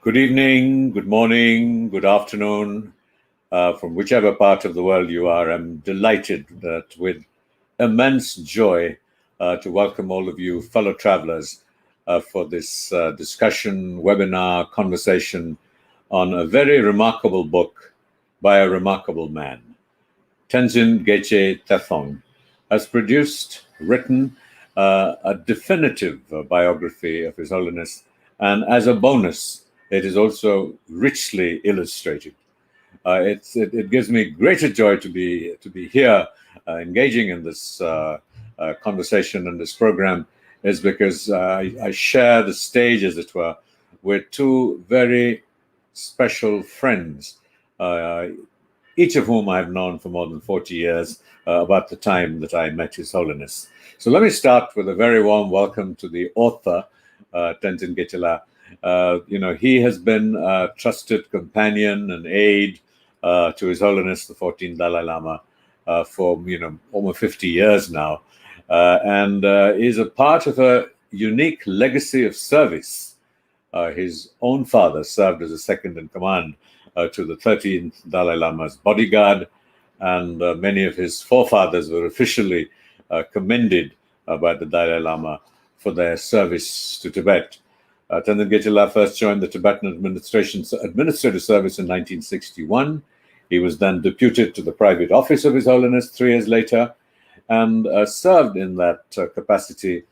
Good evening, good morning, good afternoon, from whichever part of the world you are. I'm delighted that with immense joy to welcome all of you fellow travelers for this discussion, webinar, conversation on a very remarkable book by a remarkable man. Tenzin Geyche Tethong has written a definitive biography of His Holiness, and as a bonus, it is also richly illustrated. It gives me greater joy to be here engaging in this conversation and this program, is because I share the stage, as it were, with two very special friends, each of whom I've known for more than 40 years, about the time that I met His Holiness. So let me start with a very warm welcome to the author, Tenzin Choegyal. He has been a trusted companion and aid to His Holiness, the 14th Dalai Lama, for almost 50 years now, and is a part of a unique legacy of service. His own father served as a second in command to the 13th Dalai Lama's bodyguard, and many of his forefathers were officially commended by the Dalai Lama for their service to Tibet. Tenzin Choegyal first joined the Tibetan Administrative Service in 1961. He was then deputed to the private office of His Holiness 3 years later, and served in that capacity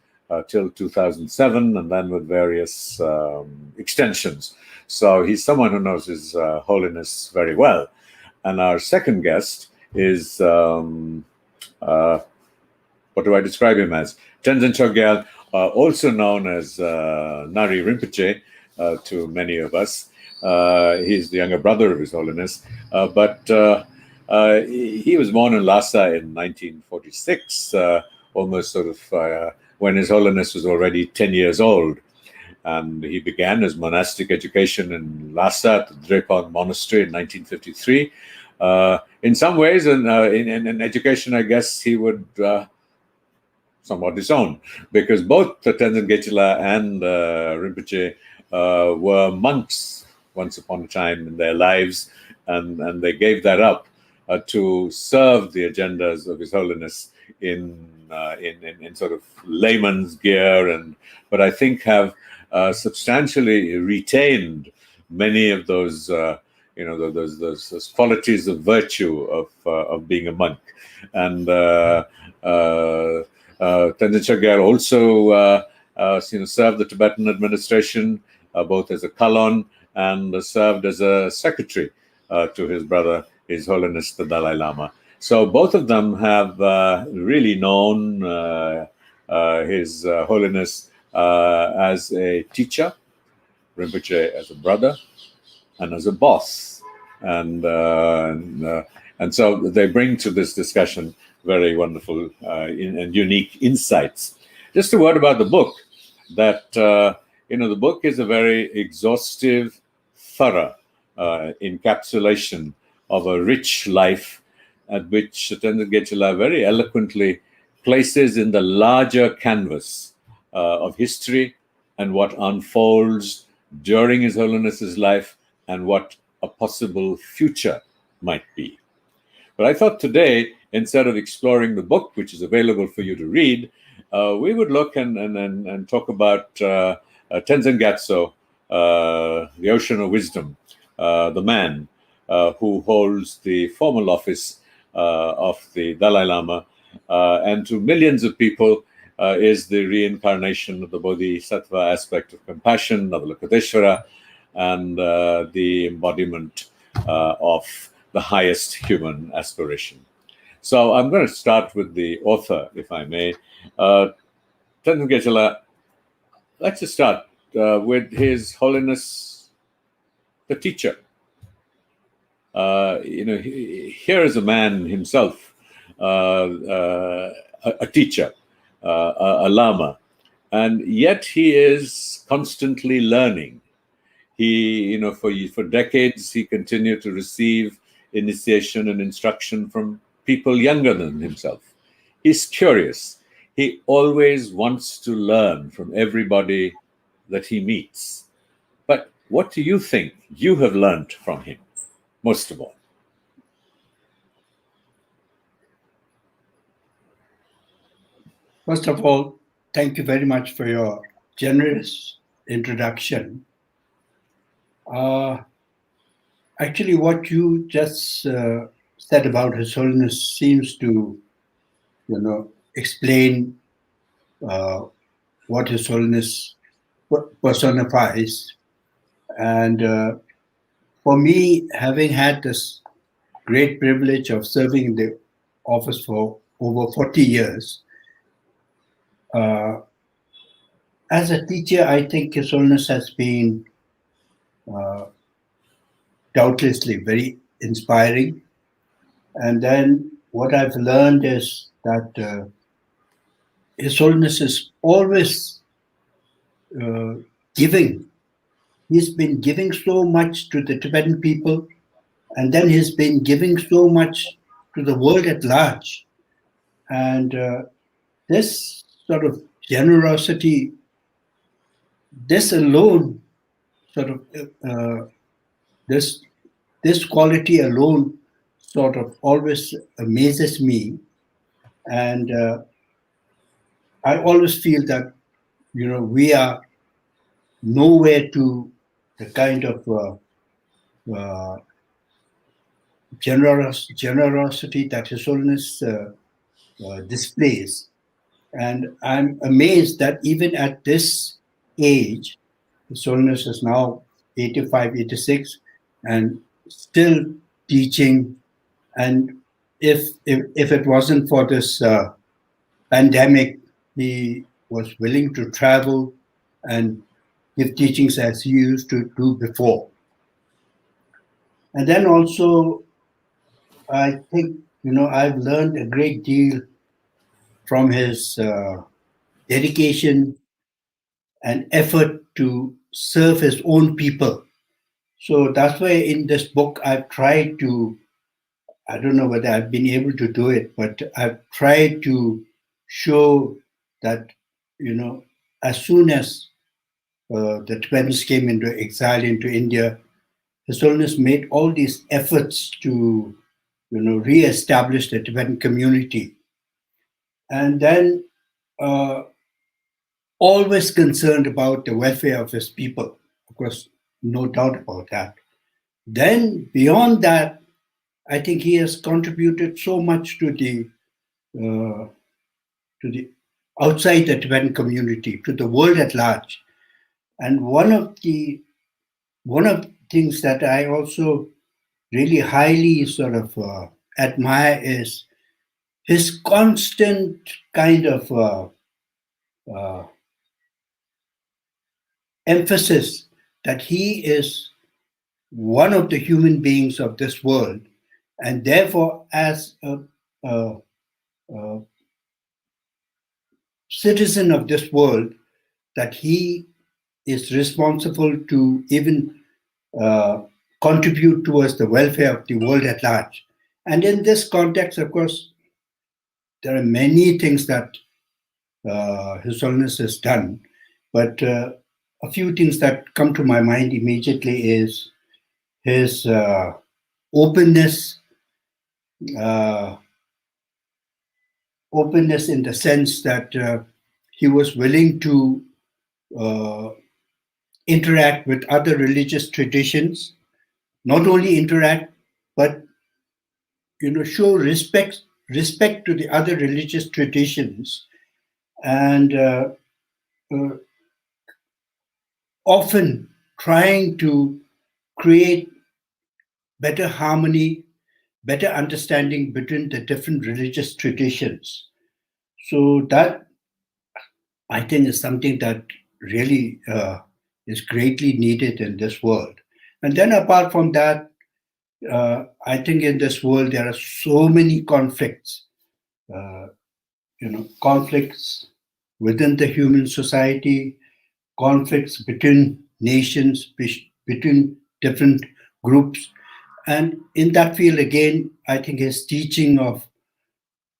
till 2007, and then with various extensions. So he's someone who knows His Holiness very well. And our second guest is, what do I describe him as? Tendzin Choegyal, also known as Nari Rinpoche to many of us. He's the younger brother of His Holiness, but he was born in Lhasa in 1946, almost sort of when His Holiness was already 10 years old. And he began his monastic education in Lhasa at the Drepung Monastery in 1953. In some ways, in education, I guess he would somewhat disown, because both Tenzin Choegyal and Rinpoche were monks once upon a time in their lives, and they gave that up to serve the agendas of His Holiness in sort of layman's gear, but I think have substantially retained many of those those qualities of virtue of being a monk. And Tenzin Choegyal also served the Tibetan administration both as a Kalon and served as a secretary to his brother, His Holiness the Dalai Lama. So both of them have really known His Holiness as a teacher, Rinpoche as a brother, and as a boss. And so they bring to this discussion very wonderful and unique insights. Just a word about the book, that the book is a very exhaustive, thorough encapsulation of a rich life, at which Tenzin Choegyal very eloquently places in the larger canvas of history and what unfolds during His Holiness's life and what a possible future might be. But I thought today, instead of exploring the book, which is available for you to read, we would look and talk about Tenzin Gyatso, the Ocean of Wisdom, the man who holds the formal office of the Dalai Lama, and to millions of people is the reincarnation of the Bodhisattva aspect of compassion, Avalokiteshvara, and the embodiment of the highest human aspiration. So I'm going to start with the author, if I may. Tenzin Choegyal, let's just start with His Holiness, the teacher. Here is a man himself, a teacher, a Lama, and yet he is constantly learning. He, for decades, he continued to receive initiation and instruction from people younger than himself. He's curious. He always wants to learn from everybody that he meets. But what do you think you have learned from him, most of all? First of all, thank you very much for your generous introduction. Actually, what you just said about His Holiness seems to, explain what His Holiness personifies. And for me, having had this great privilege of serving in the office for over 40 years, as a teacher, I think His Holiness has been uh, doubtlessly very inspiring. And then what I've learned is that His Holiness is always uh, giving. He's been giving so much to the Tibetan people, and then he's been giving so much to the world at large. And this sort of generosity, this alone, sort of this this quality alone, sort of always amazes me. And I always feel that we are nowhere to the kind of uh, generosity that His Holiness displays. And I'm amazed that even at this age, His Holiness is now 85, 86, and still teaching. And if it wasn't for this pandemic, he was willing to travel and give teachings as he used to do before. And then also, I think, I've learned a great deal from his dedication and effort to serve his own people. So that's why in this book, I've tried to, I don't know whether I've been able to do it, but I've tried to show that, as soon as the Tibetans came into exile into India, His Holiness made all these efforts to, re-establish the Tibetan community, and then uh, always concerned about the welfare of his people. Of course, no doubt about that. Then beyond that, I think he has contributed so much uh, to the outside the Tibetan community, to the world at large. And one of the things that I also really highly sort of admire is his constant kind of uh, emphasis that he is one of the human beings of this world, and therefore, as a, a citizen of this world, that he is responsible to even uh, contribute towards the welfare of the world at large. And in this context, of course, there are many things that His Holiness has done, but a few things that come to my mind immediately is his openness, uh, openness in the sense that he was willing to uh, interact with other religious traditions, not only interact, but show respect to the other religious traditions, and uh, often trying to create better harmony, better understanding between the different religious traditions. So that, I think, is something that really is greatly needed in this world. And then apart from that, I think in this world there are so many conflicts. Uh, Conflicts within the human society, conflicts between nations, between different groups. And in that field, again, I think his teaching of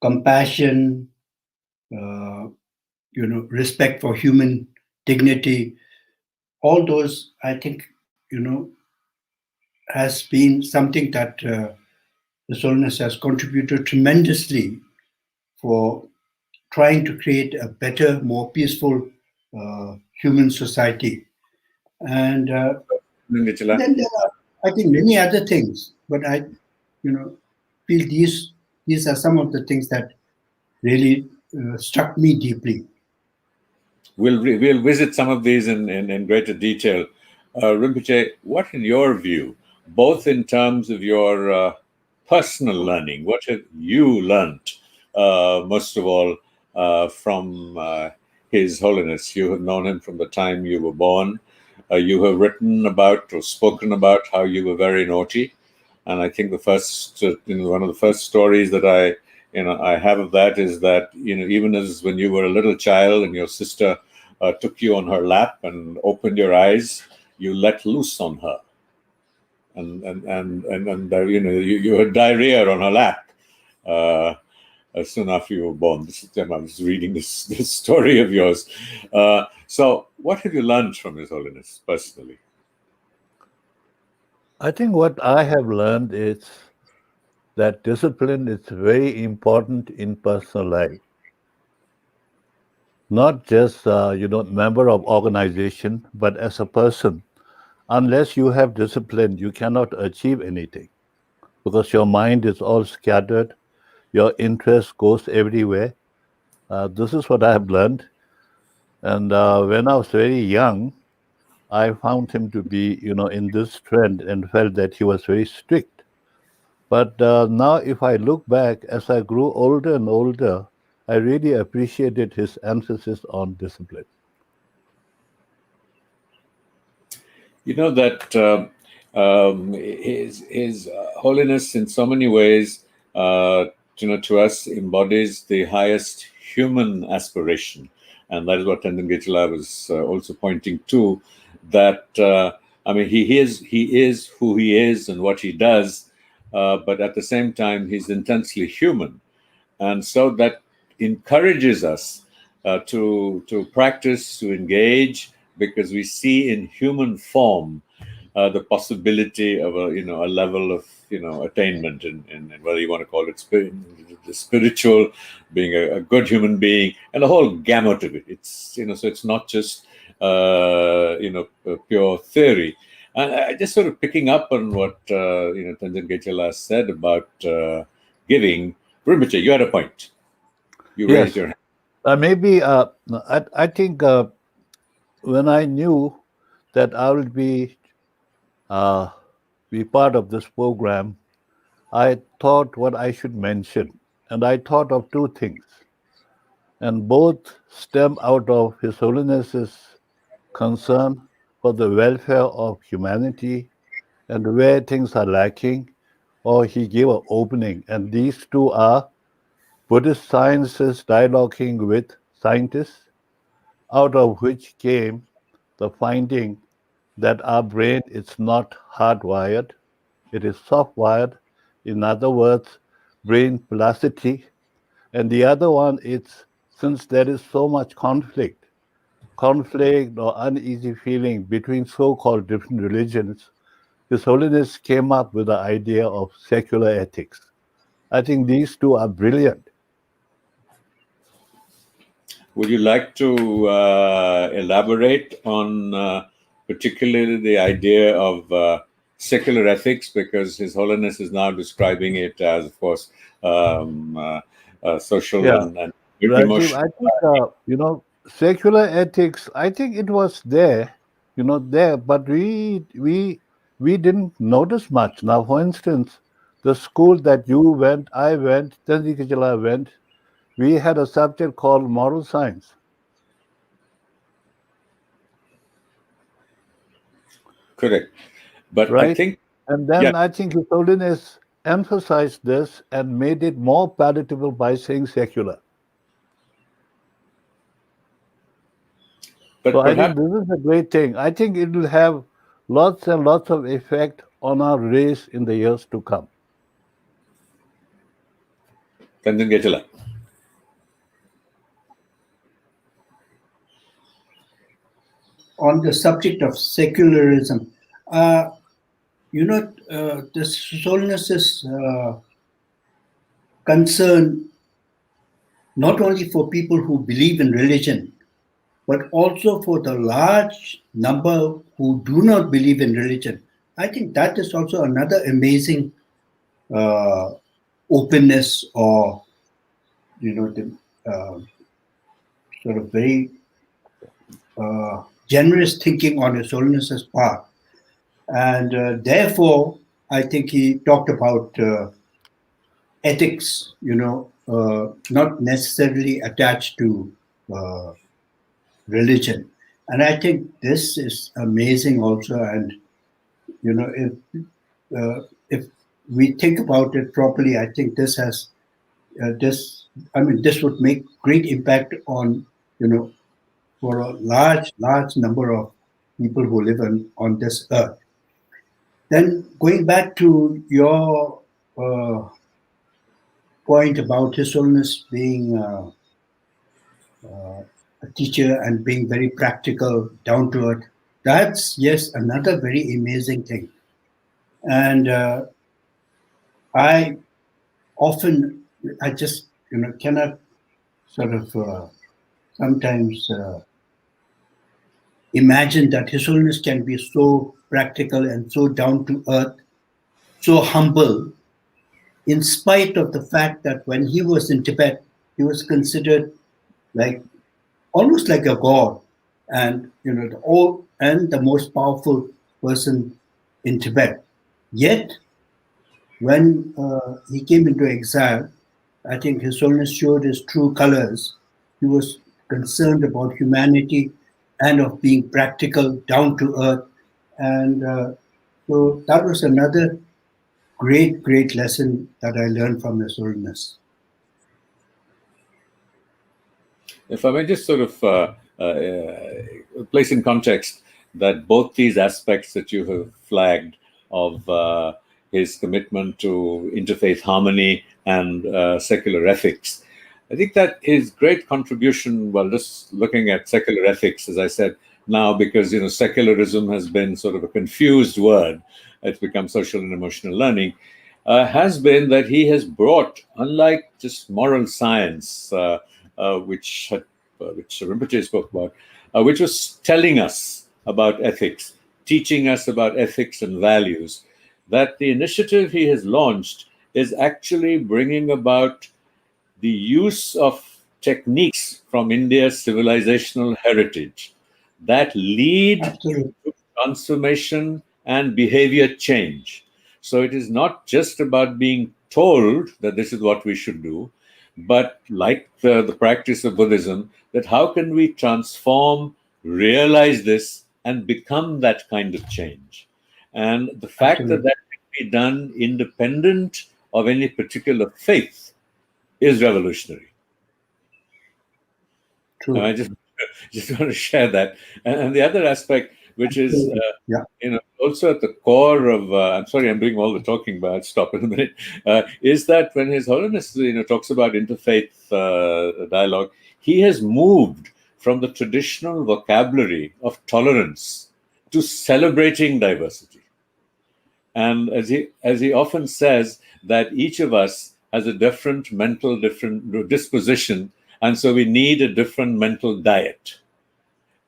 compassion, uh, respect for human dignity, all those, I think, has been something that His Holiness has contributed tremendously for trying to create a better, more peaceful human society. And then there are, I think, many other things, but I, feel these are some of the things that really struck me deeply. We'll visit some of these in greater detail. Rinpoche, what in your view, both in terms of your personal learning, what have you learned, most of all, from His Holiness? You have known him from the time you were born. You have written about or spoken about how you were very naughty. And I think the first, one of the first stories that I have of that is that, even as when you were a little child and your sister took you on her lap and opened your eyes, you let loose on her, and you had diarrhea on her lap soon after you were born. I was reading this story of yours. So, what have you learned from His Holiness personally? I think what I have learned is that discipline is very important in personal life. Not just member of organization, but as a person. Unless you have discipline, you cannot achieve anything because your mind is all scattered, your interest goes everywhere. This is what I have learned. And when I was very young, I found him to be, in this trend and felt that he was very strict. But now, if I look back, as I grew older and older, I really appreciated his emphasis on discipline. You know that His Holiness, in so many ways, to us, embodies the highest human aspiration, and that is what Tendzin Choegyal was also pointing to. That he is who he is and what he does, but at the same time, he's intensely human, and so that encourages us to practice, to engage, because we see in human form the possibility of a level of attainment, in whether you want to call it the spiritual, being a good human being, and the whole gamut of it. It's so it's not just pure theory. And just sort of picking up on what Tenzin Geyche said about giving. Rinpoche, you had a point. You raised Yes. your hand. Maybe I think when I knew that I would be part of this program, I thought what I should mention, and I thought of two things, and both stem out of His Holiness's concern for the welfare of humanity and where things are lacking, or he gave an opening, and these two are Buddhist sciences dialoguing with scientists, out of which came the finding that our brain is not hardwired, it is soft-wired. In other words, brain plasticity. And the other one is, since there is so much conflict or uneasy feeling between so-called different religions, His Holiness came up with the idea of secular ethics. I think these two are brilliant. Would you like to elaborate on particularly the idea of secular ethics? Because His Holiness is now describing it as, of course, social and Rajiv, emotional. I think, secular ethics, I think it was there, but we didn't notice much. Now, for instance, the school that you went, I went, Tenzin Choegyal went, we had a subject called moral science. Correct. But right? I think, And then yeah, I think His Holiness emphasized this and made it more palatable by saying secular. but So I perhaps, think this is a great thing. I think it will have lots and lots of effect on our race in the years to come. Tenzin Geyche. On the subject of secularism, This Holiness's concern not only for people who believe in religion, but also for the large number who do not believe in religion. I think that is also another amazing openness, or the sort of very generous thinking on His Holiness's part. And therefore, I think he talked about ethics, not necessarily attached to religion. And I think this is amazing also. And, if we think about it properly, I think this has, this would make great impact on, for a large number of people who live on this earth. Then going back to your point about His Holiness being a teacher and being very practical, down to earth, that's, yes, another very amazing thing. And I just, cannot sort of sometimes imagine that His Holiness can be so practical and so down to earth, so humble, in spite of the fact that when he was in Tibet, he was considered almost like a god, and the most powerful person in Tibet. Yet, when he came into exile, I think His Holiness showed his true colors. He was concerned about humanity and of being practical, down to earth. And so that was another great lesson that I learned from His Holiness. If I may just sort of place in context that both these aspects that you have flagged of his commitment to interfaith harmony and secular ethics, I think that his great contribution, well, just looking at secular ethics, as I said now, because secularism has been sort of a confused word, it's become social and emotional learning, has been that he has brought, unlike just moral science, which Rinpoche spoke about, which was telling us about ethics, teaching us about ethics and values, that the initiative he has launched is actually bringing about the use of techniques from India's civilizational heritage that lead to transformation and behavior change. So it is not just about being told that this is what we should do, but like the practice of Buddhism, that how can we transform, realize this, and become that kind of change. And the fact that that can be done independent of any particular faith is revolutionary. True. And I just want to share that. And the other aspect, which is also at the core of, I'm sorry, I'm doing all the talking, but I'll stop in a minute, is that when His Holiness talks about interfaith dialogue, he has moved from the traditional vocabulary of tolerance to celebrating diversity. And as he often says, that each of us has a different disposition, and so we need a different mental diet.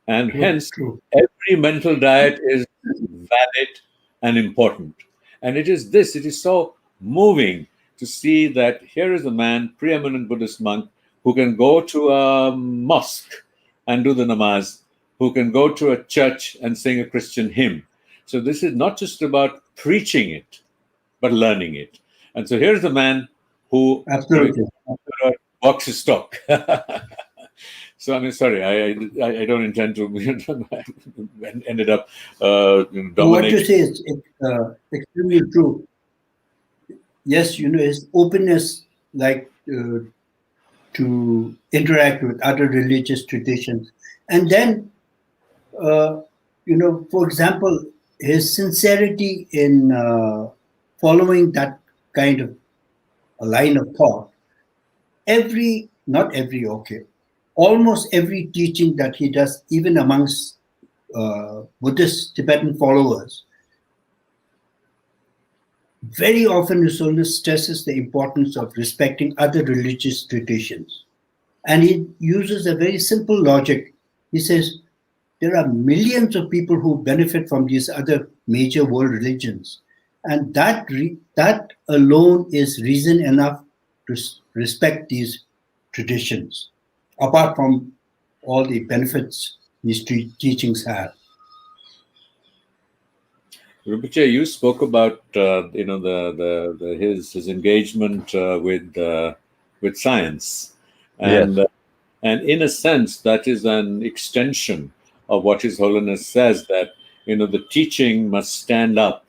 And hence, every mental diet is valid and important. And it is so moving to see that here is a man, preeminent Buddhist monk, who can go to a mosque and do the namaz, who can go to a church and sing a Christian hymn. So this is not just about preaching it, but learning it. And so here's a man who walks his talk. So I mean, sorry, I don't intend to ended up dominating. What you say is extremely true. Yes, his openness, to interact with other religious traditions, and then, for example, his sincerity in following that kind of a line of thought. Almost every teaching that he does, even amongst Buddhist Tibetan followers, Very often, His Holiness stresses the importance of respecting other religious traditions. And he uses a very simple logic. He says, there are millions of people who benefit from these other major world religions. And that alone is reason enough to respect these traditions, apart from all the benefits these teachings have. Rinpoche, you spoke about his engagement with science, and Yes. and in a sense that is an extension of what His Holiness says, that the teaching must stand up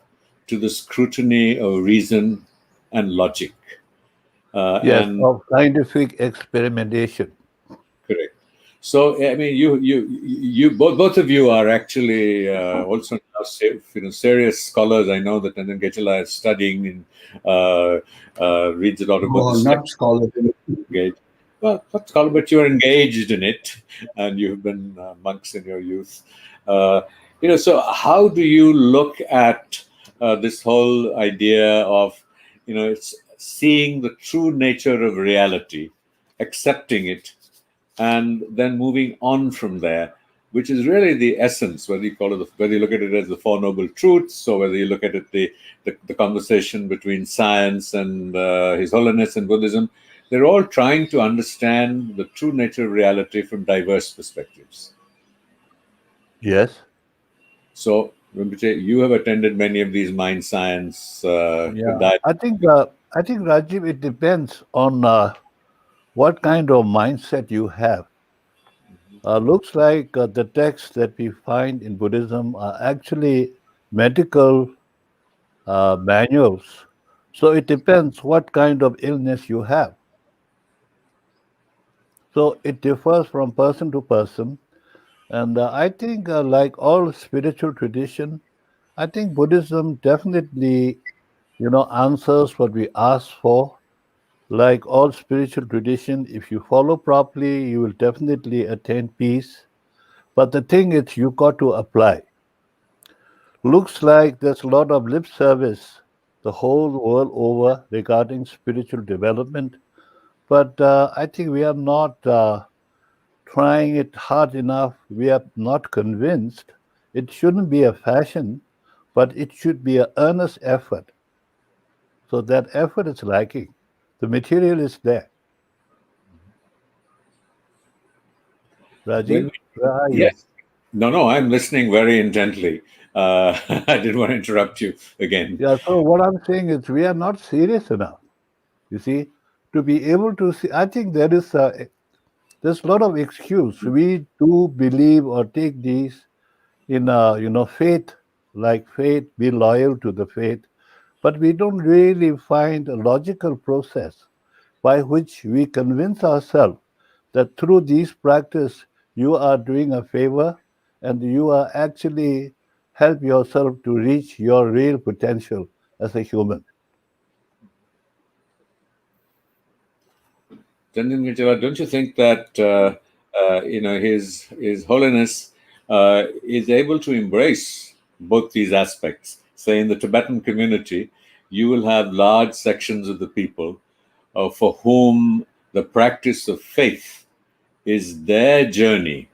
to the scrutiny of reason and logic. Yes, And of scientific experimentation. correct. So I mean, you both of you are actually also now serious scholars. I know that Tenzin Choegyal is studying and reads a lot about Oh, the not scholar. engaged. Well, not scholar, but you're engaged in it, and you've been monks in your youth. Uh, so how do you look at this whole idea of, it's seeing the true nature of reality, accepting it, and then moving on from there, which is really the essence, whether you call it, whether you look at it as the Four Noble Truths, or whether you look at it the conversation between science and His Holiness and Buddhism. They're all trying to understand the true nature of reality from diverse perspectives. Yes. So, Rinpoche, you have attended many of these mind science Yeah. I think Rajiv, it depends on what kind of mindset you have. Looks like the texts that we find in Buddhism are actually medical manuals. So it depends what kind of illness you have. So it differs from person to person. And I think, like all spiritual tradition, I think Buddhism definitely, answers what we ask for. Like all spiritual tradition, if you follow properly, you will definitely attain peace. But the thing is, you got to apply. Looks like there's a lot of lip service the whole world over regarding spiritual development. But I think we are not trying it hard enough. We are not convinced. It shouldn't be a fashion, but it should be an earnest effort. So that effort is lacking. The material is there. When Rajiv, where are you? yes, no, I'm listening very intently. I didn't want to interrupt you again. Yeah, so what I'm saying is we are not serious enough. You see, to be able to see, I think there's a lot of excuse. We do believe or take these in faith, like faith, be loyal to the faith, but we don't really find a logical process by which we convince ourselves that through these practice you are doing a favor and you are actually help yourself to reach your real potential as a human. Tenzin Choegyal, don't you think that His Holiness is able to embrace both these aspects? Say, in the Tibetan community, you will have large sections of the people for whom the practice of faith is their journey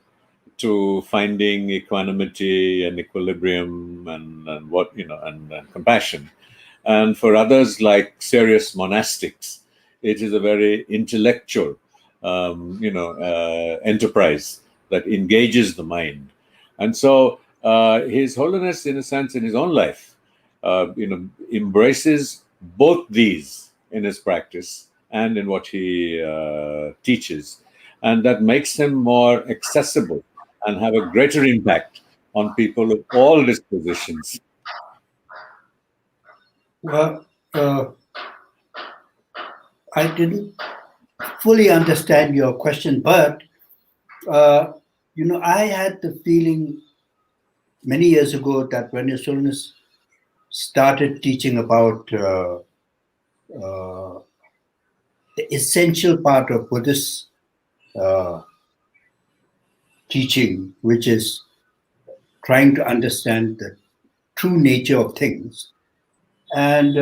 to finding equanimity and equilibrium and what and compassion. And for others, like serious monastics, it is a very intellectual enterprise that engages the mind. And so His Holiness, in a sense, in his own life, embraces both these in his practice and in what he teaches, and that makes him more accessible and have a greater impact on people of all dispositions. Well, I didn't fully understand your question, but I had the feeling many years ago that when His Holiness started teaching about the essential part of Buddhist uh, teaching, which is trying to understand the true nature of things, And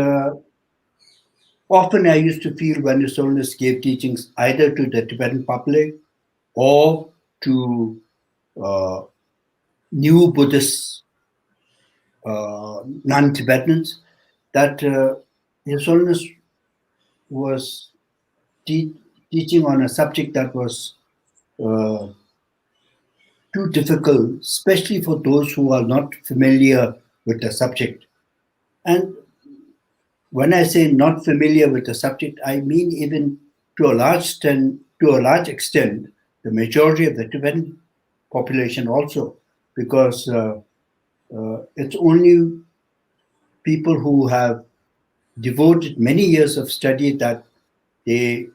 often I used to feel when His Holiness gave teachings either to the Tibetan public or to new Buddhist non-Tibetans, that His Holiness was teaching on a subject that was too difficult, especially for those who are not familiar with the subject. And when I say not familiar with the subject, I mean even to a large extent, the majority of the Tibetan population also, because it's only people who have devoted many years of study that they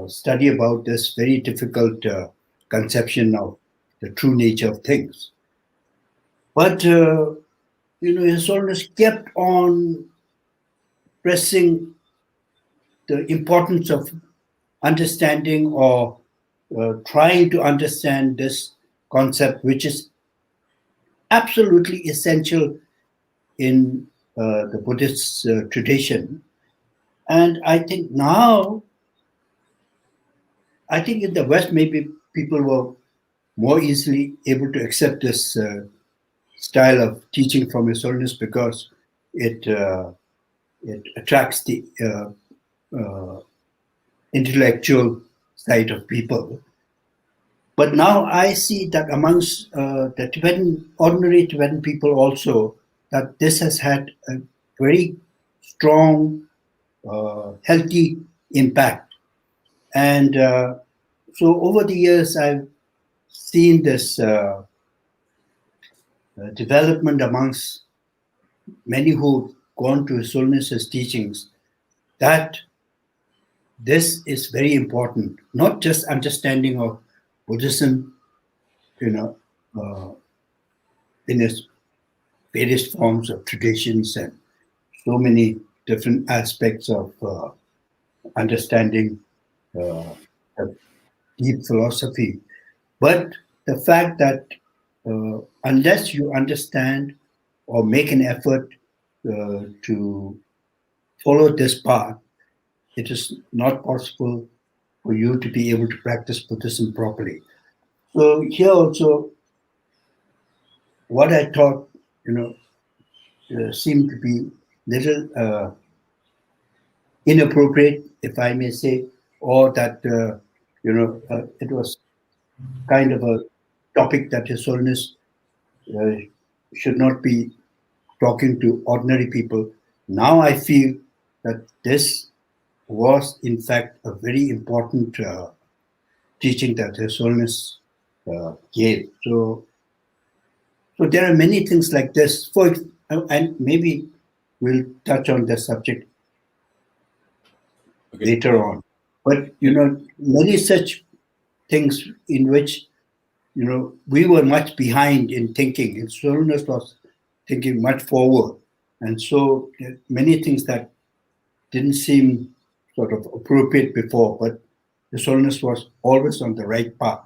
study about this very difficult conception of the true nature of things. But His Holiness kept on pressing the importance of understanding or trying to understand this concept, which is absolutely essential in the Buddhist tradition. And I think now, I think in the West, maybe people were more easily able to accept this style of teaching from His Holiness because it attracts the intellectual side of people. But now I see that amongst the ordinary Tibetan people also, that this has had a very strong, healthy impact. And so over the years, I've seen this development amongst many who've gone to His Holiness's teachings, that this is very important, not just understanding of Buddhism, in its various forms of traditions and so many different aspects of understanding deep philosophy. But the fact that unless you understand or make an effort to follow this path, it is not possible for you to be able to practice Buddhism properly. So here also, what I thought, seemed to be little inappropriate, if I may say, or that it was kind of a topic that His Holiness should not be talking to ordinary people. Now I feel that this was, in fact, a very important teaching that His Holiness gave. So there are many things like this. And maybe we'll touch on this subject later on. But many such things in which we were much behind in thinking. His Holiness was thinking much forward, and so many things that didn't seem sort of appropriate before, but His Holiness was always on the right path.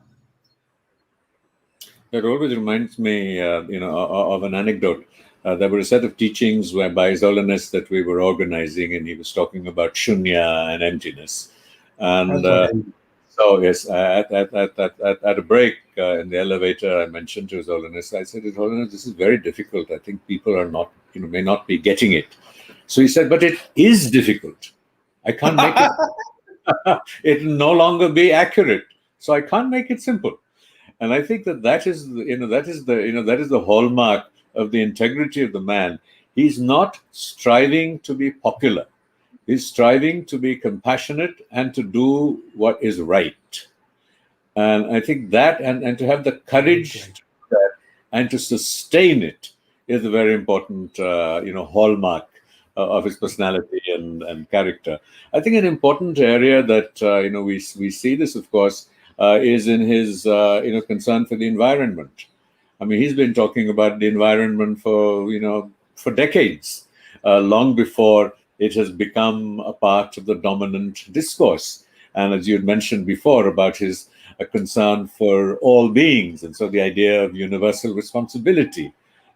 That always reminds me, of an anecdote. There were a set of teachings by His Holiness that we were organizing, and he was talking about shunya and emptiness. And so, yes, at a break in the elevator, I mentioned to His Holiness, I said, His Holiness, this is very difficult. I think people are not, may not be getting it. So he said, but it is difficult. I can't make it. It will no longer be accurate. So I can't make it simple. And I think that is the hallmark of the integrity of the man. He's not striving to be popular. He's striving to be compassionate and to do what is right. And I think that, and to have the courage to do that and to sustain it is a very important, hallmark of his personality and character. I think an important area that, we see this, of course, is in his, concern for the environment. I mean, he's been talking about the environment for decades, long before it has become a part of the dominant discourse. And as you had mentioned before about his concern for all beings, and so the idea of universal responsibility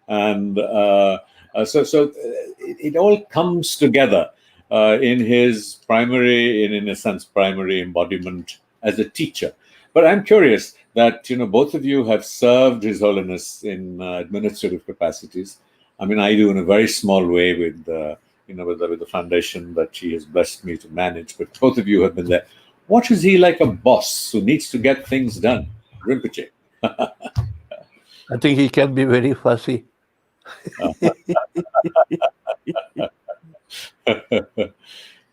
And so it all comes together in his primary, in a sense, primary embodiment as a teacher. But I'm curious that both of you have served His Holiness in administrative capacities. I mean, I do in a very small way with with the foundation that he has blessed me to manage. But both of you have been there. What is he like a boss who needs to get things done, Rinpoche? I think he can be very fussy.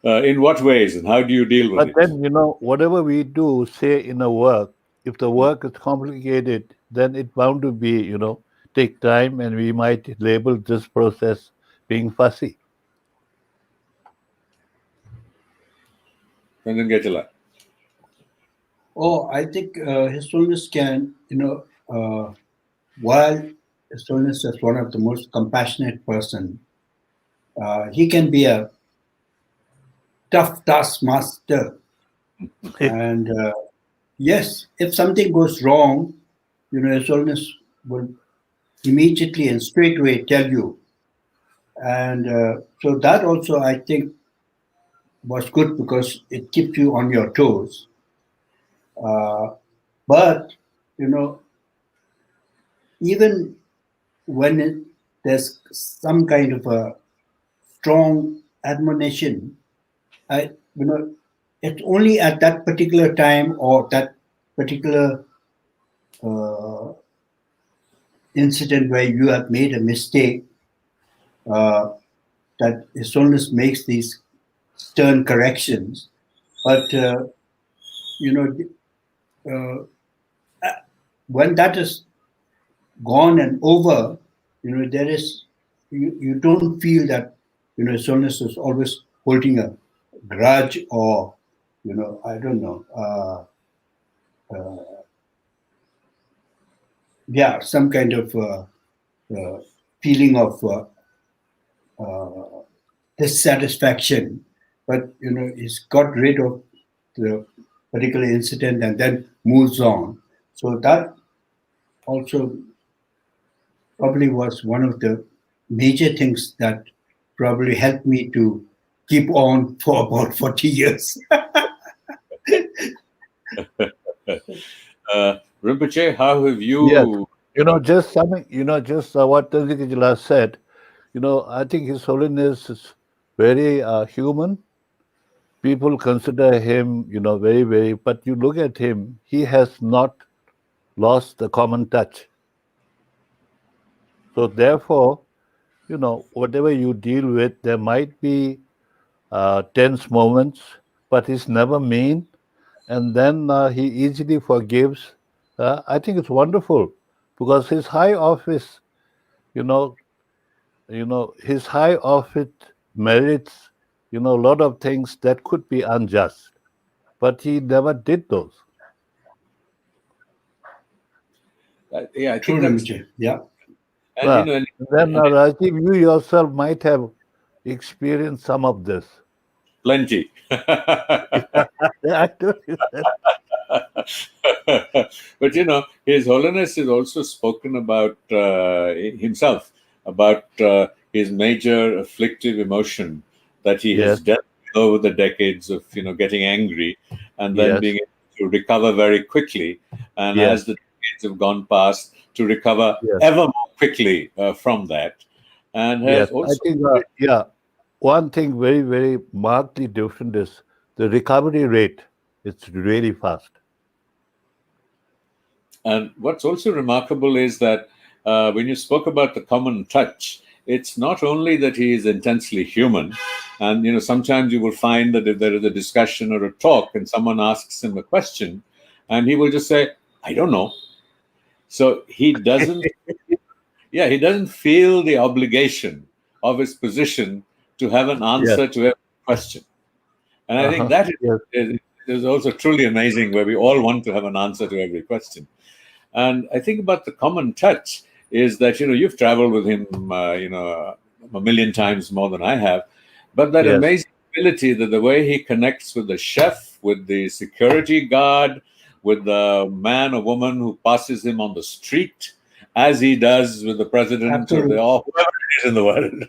In what ways, and how do you deal with it? But then, whatever we do, say in a work, if the work is complicated, then it's bound to be, take time, and we might label this process being fussy. Tenzin Choegyal. Oh, I think His Holiness can, while His Holiness is one of the most compassionate person, he can be a tough taskmaster. And yes, if something goes wrong, His Holiness will immediately and straight away tell you. And so that also, I think, was good because it keeps you on your toes. But, even when there's some kind of a strong admonition, it's only at that particular time or that particular incident where you have made a mistake that His Holiness makes these stern corrections. But, when that is gone and over, there is, you don't feel that, His Holiness is always holding a grudge or, I don't know, some kind of feeling of dissatisfaction. But, he's got rid of the particular incident and then moves on. So that also probably was one of the major things that probably helped me to keep on for about 40 years. Rinpoche, how have you... Yes. Just something, just what Tenzin Choegyal said, I think His Holiness is very human. People consider him, very, very, but you look at him, he has not lost the common touch. So therefore, whatever you deal with, there might be tense moments, but he's never mean. And then he easily forgives. I think it's wonderful because his high office, his high office merits, a lot of things that could be unjust, but he never did those. Yeah, I True, think Rinpoche. Yeah. And, then Rajiv, you yourself might have experienced some of this. Plenty. But His Holiness has also spoken about himself, about his major afflictive emotion that he has dealt with over the decades of getting angry and then being able to recover very quickly, and as the decades have gone past, to recover ever more quickly from that. And has also, I think, one thing very, very markedly different is the recovery rate. It's really fast. And what's also remarkable is that when you spoke about the common touch, it's not only that he is intensely human, and sometimes you will find that if there is a discussion or a talk and someone asks him a question, and he will just say, "I don't know." So he doesn't, he doesn't feel the obligation of his position to have an answer to every question. And I think that is also truly amazing, where we all want to have an answer to every question. And I think about the common touch is that, you've traveled with him, a million times more than I have, but that amazing ability that the way he connects with the chef, with the security guard, with the man or woman who passes him on the street, as he does with the president or whoever it is in the world.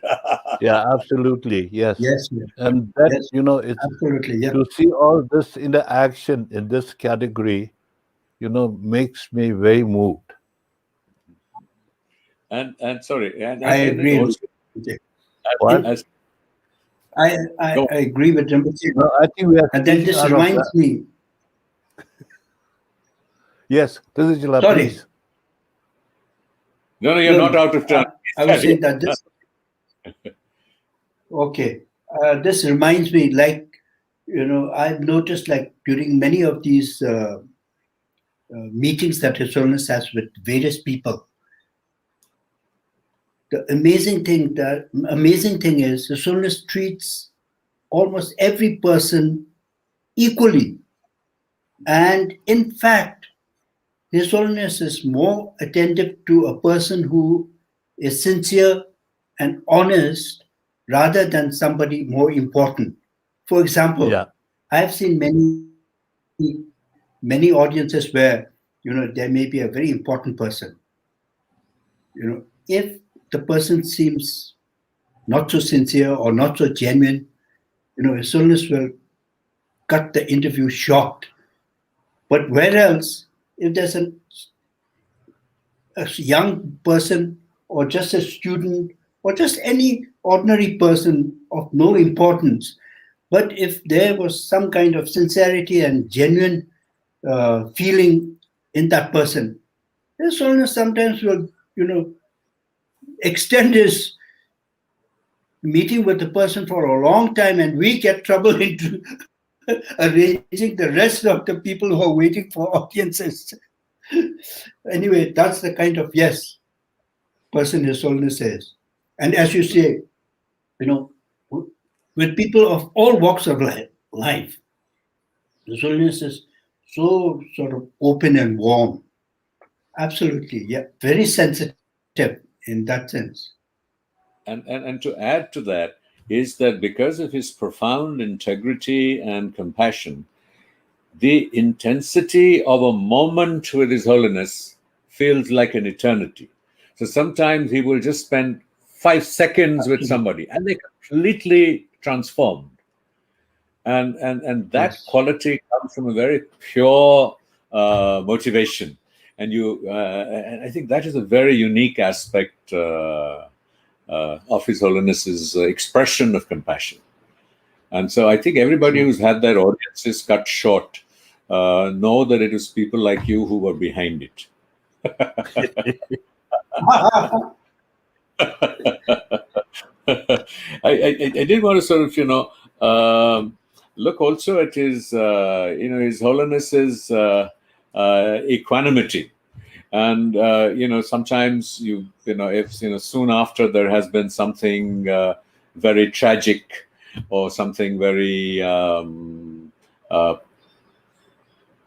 Yeah, absolutely. Yes. Yes, yes, And that, yes, it's absolutely. Yeah. to see all this in the action in this category, makes me very moved. And sorry, and I it agree with also you. What? as I go. agree with Rinpoche. No, I think we are And then speaking this out of reminds that. me. Yes, this is Sorry. please. No, you're not out of turn. I was saying that this. Okay, this reminds me, like, I've noticed, like, during many of these meetings that His Holiness has with various people, the amazing thing is His Holiness treats almost every person equally, and in fact, His Holiness is more attentive to a person who is sincere and honest rather than somebody more important. For example, Yeah. I've seen many audiences where there may be a very important person. If the person seems not so sincere or not so genuine, His Holiness will cut the interview short. But where else, if there's a young person or just a student or just any ordinary person of no importance, but if there was some kind of sincerity and genuine feeling in that person, His Holiness sometimes will, extend his meeting with the person for a long time, and we get trouble into arranging the rest of the people who are waiting for audiences. Anyway, that's the kind of person His Holiness is. And as you say, with people of all walks of life, His Holiness is so sort of open and warm. Absolutely, yeah, very sensitive in that sense. And to add to that is that because of his profound integrity and compassion, the intensity of a moment with His Holiness feels like an eternity. So sometimes he will just spend 5 seconds with somebody and they're completely transformed. And that quality comes from a very pure motivation. And I think that is a very unique aspect of His Holiness's expression of compassion. And so I think everybody who's had their audiences cut short know that it was people like you who were behind it. I did want to sort of, look also at his, His Holiness's equanimity. And, sometimes if, soon after there has been something very tragic or something very,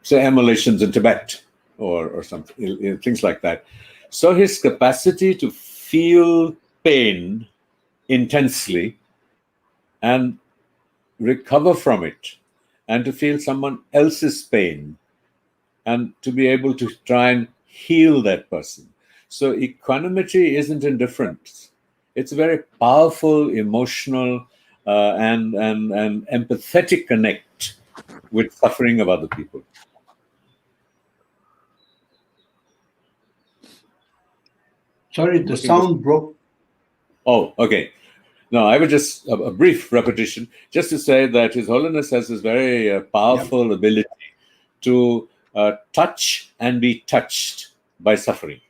say, emulations in Tibet or something, things like that. So his capacity to feel pain intensely and recover from it and to feel someone else's pain and to be able to try and heal that person. So equanimity isn't indifference. It's a very powerful, emotional, and empathetic connect with suffering of other people. Sorry, the sound broke. Oh, okay. No, I would just a brief repetition, just to say that His Holiness has this very powerful ability to touch and be touched by suffering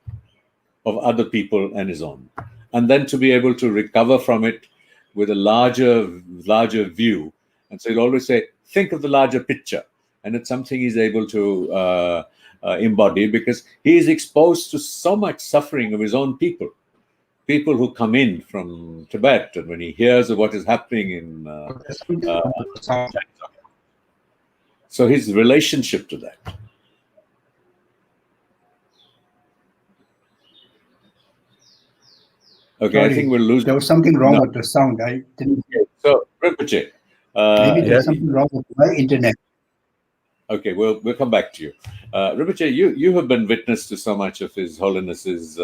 of other people and his own, and then to be able to recover from it with a larger view. And so he'll always say, think of the larger picture. And it's something he's able to embody because he is exposed to so much suffering of his own people who come in from Tibet, and when he hears of what is happening in so his relationship to that. Okay, sorry, I think we'll lose. There was something wrong with the sound. I didn't hear. So, Rinpoche. Maybe there's something wrong with my internet. Okay, we'll come back to you. Rinpoche, you have been witness to so much of His Holiness's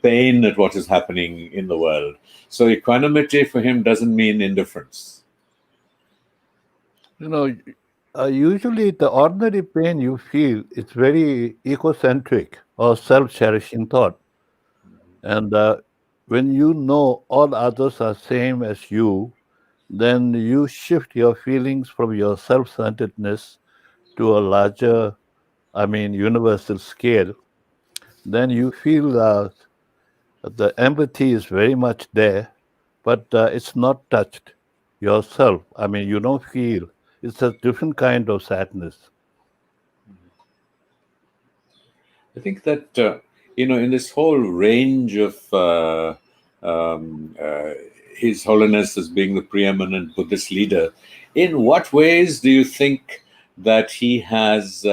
pain at what is happening in the world. So equanimity for him doesn't mean indifference. Usually the ordinary pain you feel is very egocentric or self-cherishing thought. And when you know all others are same as you, then you shift your feelings from your self-centeredness to a larger, universal scale. Then you feel the empathy is very much there, but it's not touched yourself. You don't feel. It's a different kind of sadness. I think that in this whole range of His Holiness as being the preeminent Buddhist leader, in what ways do you think that he has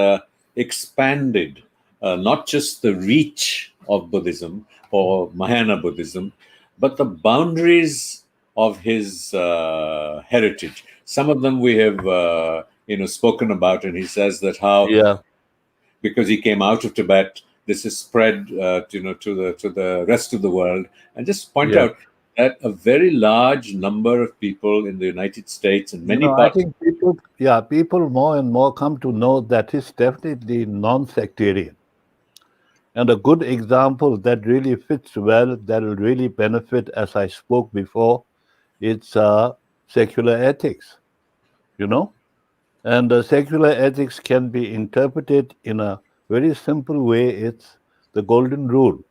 expanded not just the reach of Buddhism or Mahayana Buddhism, but the boundaries of his heritage? Some of them we have spoken about, and he says that how Yeah, because he came out of Tibet, this is spread to the rest of the world, and just point yeah. out that a very large number of people in the United States and many I parts. think people more and more come to know that he's definitely non-sectarian. And a good example that really fits well, that will really benefit, as I spoke before, it's secular ethics, you know? And secular ethics can be interpreted in a very simple way. It's the golden rule.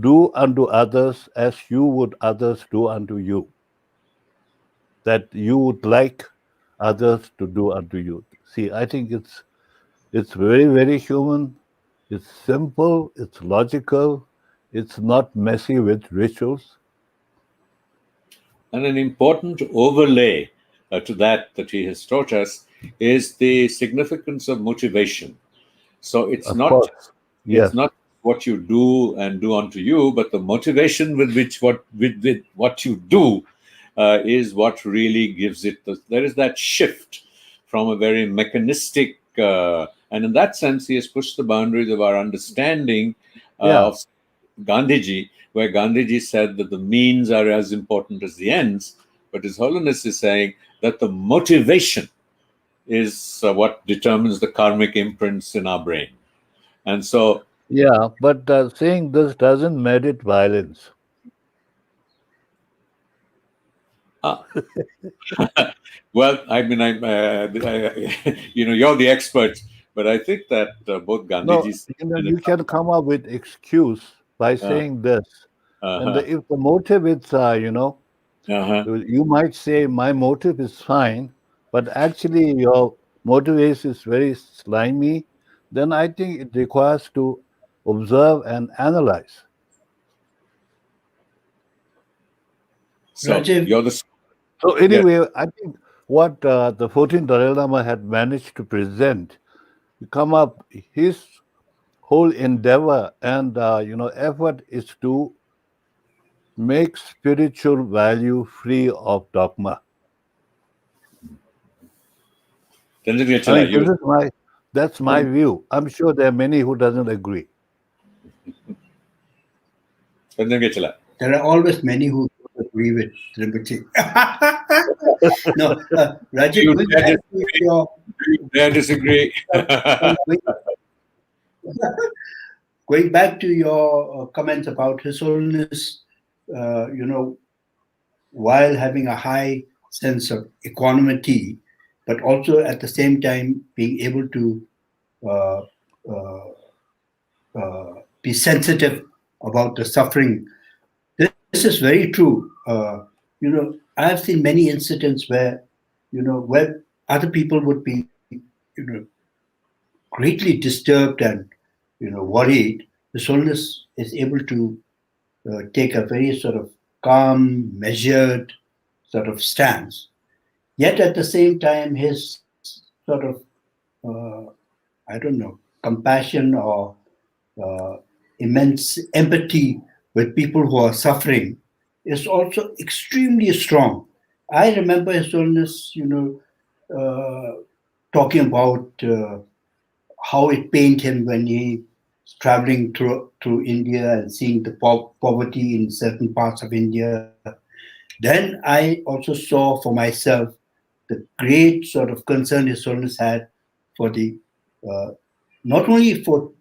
Do unto others as you would others do unto you. That you would like others to do unto you. See, I think it's very, very human. It's simple. It's logical. It's not messy with rituals. And an important overlay to that he has taught us is the significance of motivation. So it's Of not course. Yes. what you do and do unto you, but the motivation with what you do is what really gives it. There is that shift from a very mechanistic, and in that sense, he has pushed the boundaries of our understanding Yeah. of Gandhiji, where Gandhiji said that the means are as important as the ends, but His Holiness is saying that the motivation is what determines the karmic imprints in our brain. And so, Yeah. But saying this doesn't merit violence. well, I mean, you're the expert, but I think that both No, Gandhiji's you can come up with excuse by saying this. And uh-huh, if the motive is, uh-huh. you might say my motive is fine, but actually your motive is very slimy, then I think it requires to observe and analyze. So Rajiv, you're the So yes. anyway, I think what the 14th Dalai Lama had managed to present, to come up, his whole endeavor and effort is to make spiritual value free of dogma. Tenzin I mean, Choegyal, that's my view. I'm sure there are many who doesn't agree. Tenzin Choegyal. there are always many who don't agree with Rinpoche. No, Rajiv, You going dare back to disagree? your You dare disagree? going, going back to your comments about His Holiness, while having a high sense of equanimity, but also at the same time being able to uh, uh, be sensitive about the suffering. This is very true. I have seen many incidents where other people would be, greatly disturbed and, worried. His Holiness is able to take a very sort of calm, measured sort of stance. Yet at the same time, his sort of, I don't know, compassion or immense empathy with people who are suffering is also extremely strong. I remember His Holiness, talking about how it pained him when he was traveling through India and seeing the poverty in certain parts of India. Then I also saw for myself the great sort of concern His Holiness had for the not only for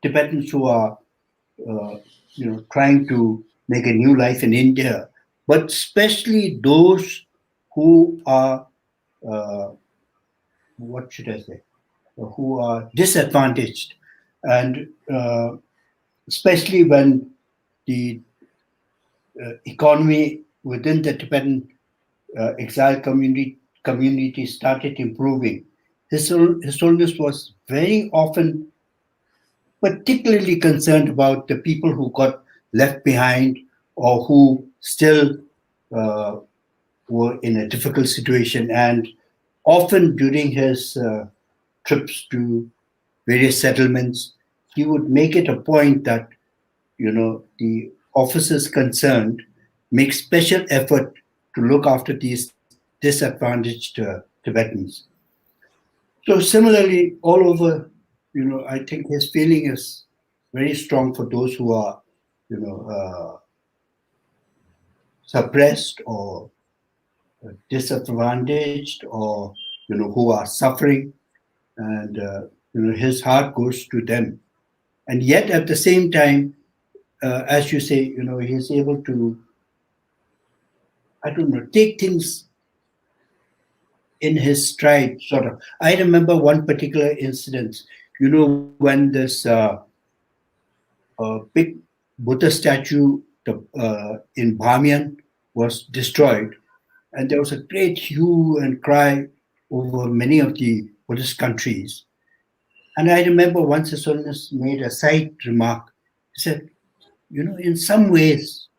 Tibetans who are trying to make a new life in India, but especially those who are what should I say, who are disadvantaged, and especially when the economy within the Tibetan exile community started improving. His Holiness was very often particularly concerned about the people who got left behind or who still uh, were in a difficult situation. And often during his trips to various settlements, he would make it a point that the officers concerned make special effort to look after these disadvantaged Tibetans. So similarly, all over, I think his feeling is very strong for those who are, suppressed or disadvantaged or who are suffering, and his heart goes to them. And yet, at the same time, as you say, he's able to, I don't know, take things in his stride, sort of. I remember one particular incident, when this big Buddha statue in Bamiyan was destroyed, and there was a great hue and cry over many of the Buddhist countries. And I remember once His Holiness made a side remark. He said, in some ways,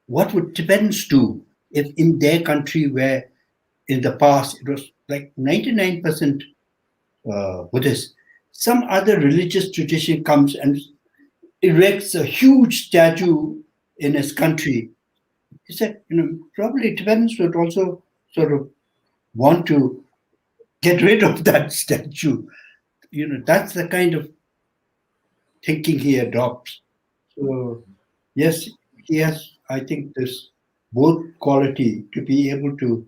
what would Tibetans do if in their country, where in the past it was like 99% Buddhist, some other religious tradition comes and erects a huge statue in his country? He said, probably Tibetans would also sort of want to get rid of that statue. That's the kind of thinking he adopts. So, yes, he has, I think, this both quality to be able to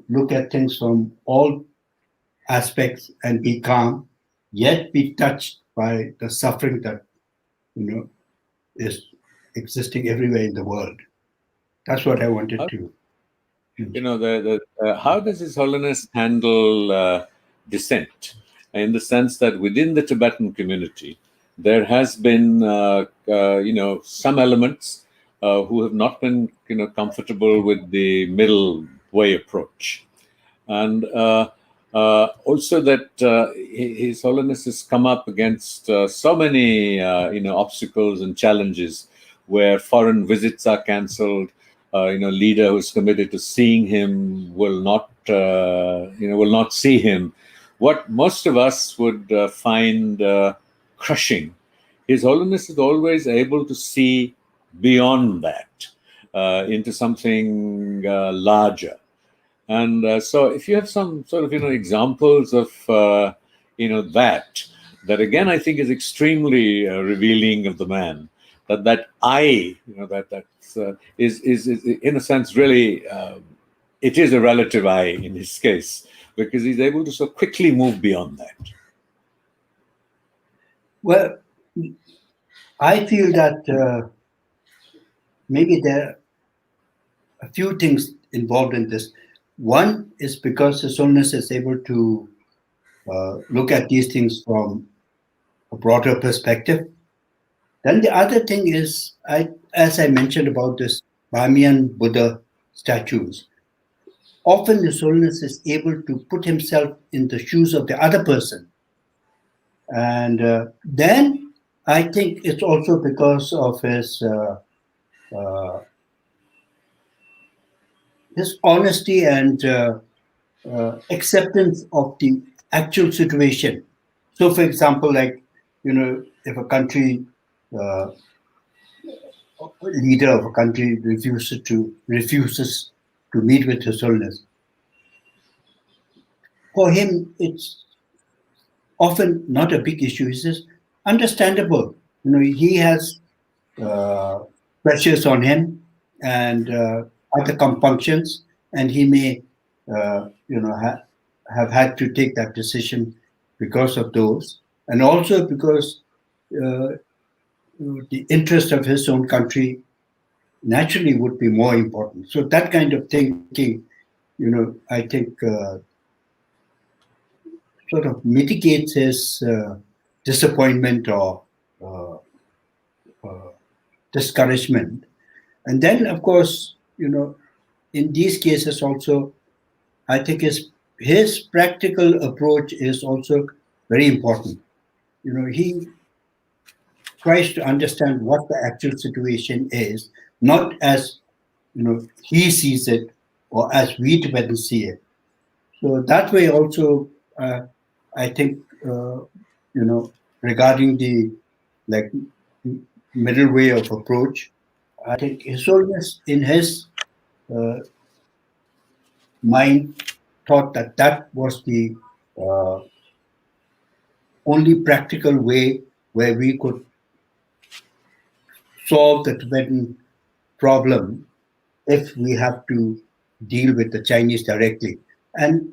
look at things from all aspects and be calm, yet be touched by the suffering that is existing everywhere in the world. That's what I wanted to. How does His Holiness handle dissent, in the sense that within the Tibetan community there has been some elements who have not been comfortable with the middle way approach, and also that His Holiness has come up against so many obstacles and challenges where foreign visits are cancelled. Leader who's committed to seeing him will not see him. What most of us would find crushing, His Holiness is always able to see beyond that into something larger. And so, if you have some sort of examples of that again, I think is extremely revealing of the man. That I, is in a sense really, it is a relative I in his case, because he's able to so quickly move beyond that. Well, I feel that maybe there are a few things involved in this. One is because His Holiness is able to look at these things from a broader perspective. Then the other thing is, as I mentioned about this Bamiyan Buddha statues, often His Holiness is able to put himself in the shoes of the other person. And then I think it's also because of his honesty and acceptance of the actual situation. So, for example, like, if a country leader of a country refuses to meet with His Holiness, for him, it's often not a big issue. It's just understandable. He has pressures on him and other compunctions, and he may, have had to take that decision because of those, and also because the interest of his own country naturally would be more important. So that kind of thinking, I think sort of mitigates his disappointment or uh, discouragement. And then, of course, in these cases also, I think his practical approach is also very important. He tries to understand what the actual situation is, not as he sees it or as we Tibetans see it. So that way also, I think regarding the like middle way of approach, I think His Holiness in his uh, mind thought that that was the uh, only practical way where we could solve the Tibetan problem if we have to deal with the Chinese directly. And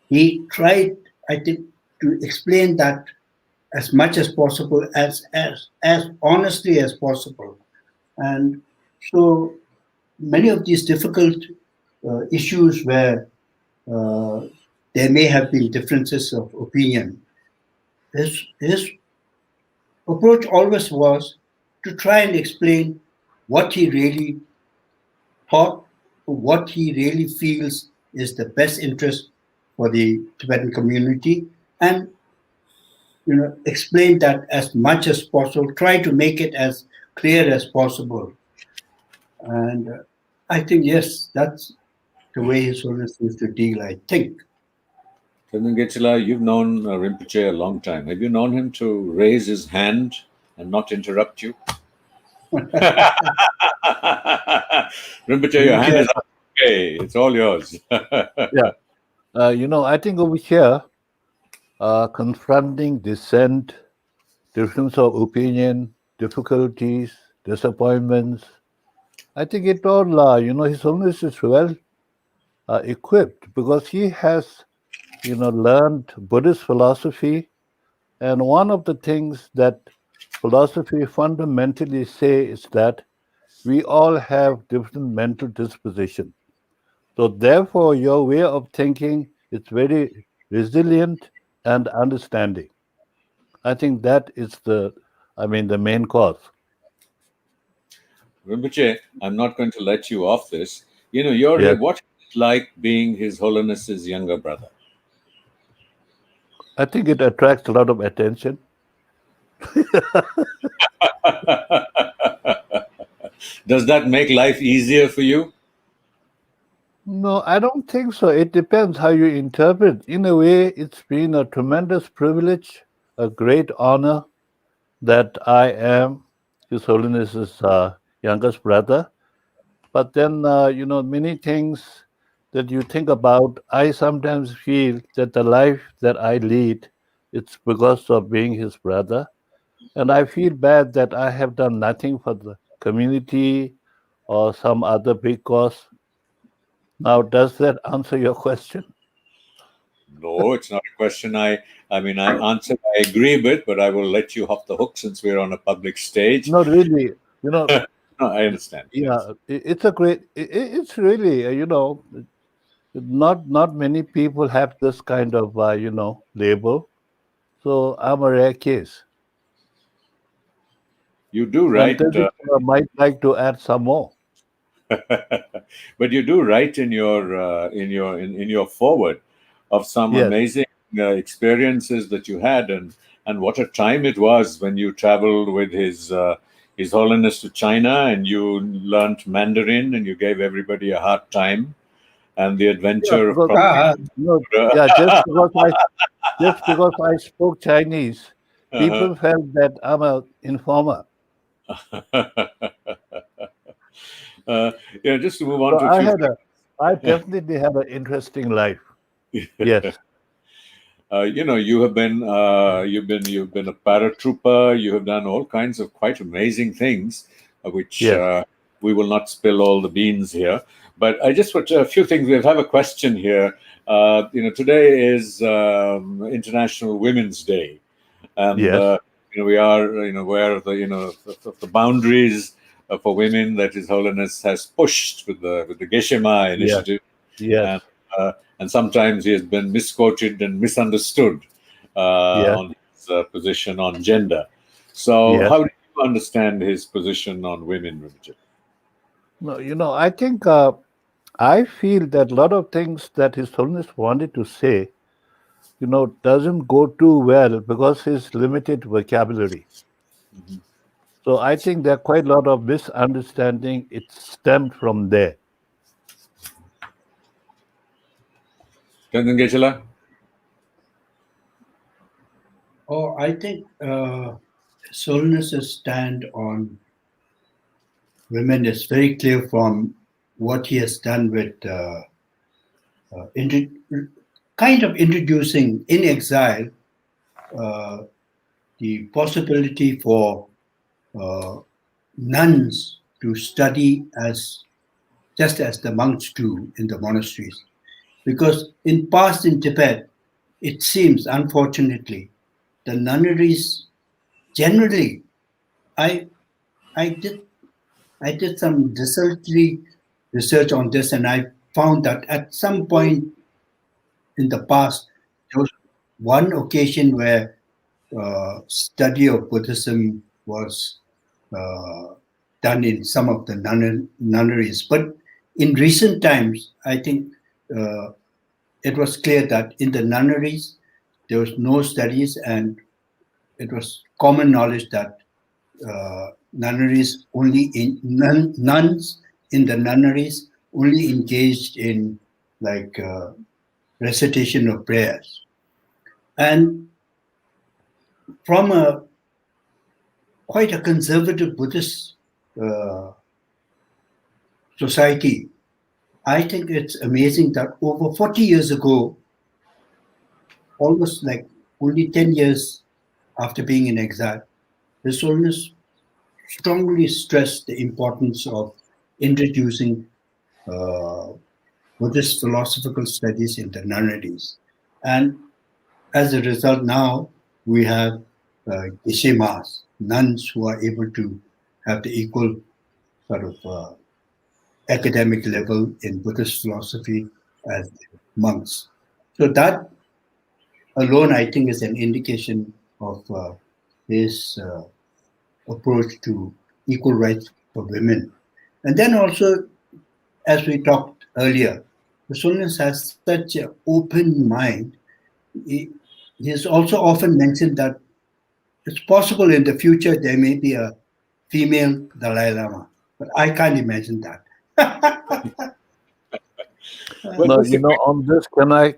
he tried, I think, to explain that as much as possible, as honestly as possible. And so many of these difficult issues where uh, there may have been differences of opinion, his approach always was to try and explain what he really thought, what he really feels is the best interest for the Tibetan community, and explain that as much as possible. Try to make it as clear as possible. And I think yes, that's the way His Holiness used to deal. I think. Tenzin Choegyal, you've known Rinpoche a long time. Have you known him to raise his hand and not interrupt you? Rinpoche, your hand is up. Okay, it's all yours. Yeah. I think over here, confronting dissent, difference of opinion, difficulties, disappointments, I think it all, His Holiness is well equipped because he has, learned Buddhist philosophy. And one of the things that philosophy fundamentally say is that we all have different mental disposition. So therefore, your way of thinking is very resilient and understanding. I think that is the main cause. Rinpoche, I'm not going to let you off this. You're Yes. what it's like being His Holiness's younger brother. I think it attracts a lot of attention. Does that make life easier for you? No, I don't think so. It depends how you interpret. In a way, it's been a tremendous privilege, a great honor that I am His Holiness's youngest brother. But then, many things that you think about, I sometimes feel that the life that I lead, it's because of being his brother. And I feel bad that I have done nothing for the community or some other big cause. Now, does that answer your question? No, it's not a question. I mean, I answered. I agree with, but I will let you off the hook since we're on a public stage. Not really. No, I understand. Yes. Yeah, it's a great. It's really, not many people have this kind of, label. So I'm a rare case. You do And write, then might like to add some more. but you do write in your forward of some Yes. amazing experiences that you had, and what a time it was when you traveled with His Holiness to China, and you learnt Mandarin, and you gave everybody a hard time, and the Yeah, adventure of because crossing. yeah, just because I spoke Chinese, people felt that I'm a informer. Yeah, just to move on So to a few things. I definitely have an interesting life. Yes. You have been you've been a paratrooper. You have done all kinds of quite amazing things, which Yes. we will not spill all the beans here. But I just want a few things. We have a question here. Today is International Women's Day, and Yes. we are aware of the boundaries for women that His Holiness has pushed with the Geshe Yes. initiative, Yes. and and sometimes he has been misquoted and misunderstood Yes. on his position on gender. So, Yes. how do you understand his position on women, Richard? No, I think I feel that a lot of things that His Holiness wanted to say, doesn't go too well because his limited vocabulary. Mhm. So I think there are quite a lot of misunderstanding. It stemmed from there. Tenzin Geyche? Oh, I think His Holiness's stand on women is very clear from what he has done with kind of introducing in exile uh, the possibility for uh, nuns to study as just as the monks do in the monasteries. Because in Tibet, it seems, unfortunately, the nunneries generally, I I did I did some desultory research on this, and I found that at some point in the past, there was one occasion where study of Buddhism was uh, done in some of the nunneries. But in recent times, I think uh, it was clear that in the nunneries, there was no studies, and it was common knowledge that nuns in the nunneries only engaged in like recitation of prayers. And from a quite a conservative Buddhist uh, society, I think it's amazing that over 40 years ago, almost like only 10 years after being in exile, His Holiness strongly stressed the importance of introducing uh, Buddhist philosophical studies in the nunneries. And as a result, now we have geshemas, nuns who are able to have the equal sort of academic level in Buddhist philosophy as monks. So that alone, I think, is an indication of his approach to equal rights for women. And then also, as we talked earlier, the Sunnis has such an open mind. He, he's also often mentioned that it's possible in the future there may be a female Dalai Lama, but I can't imagine that. Well, No, just a quick, on this,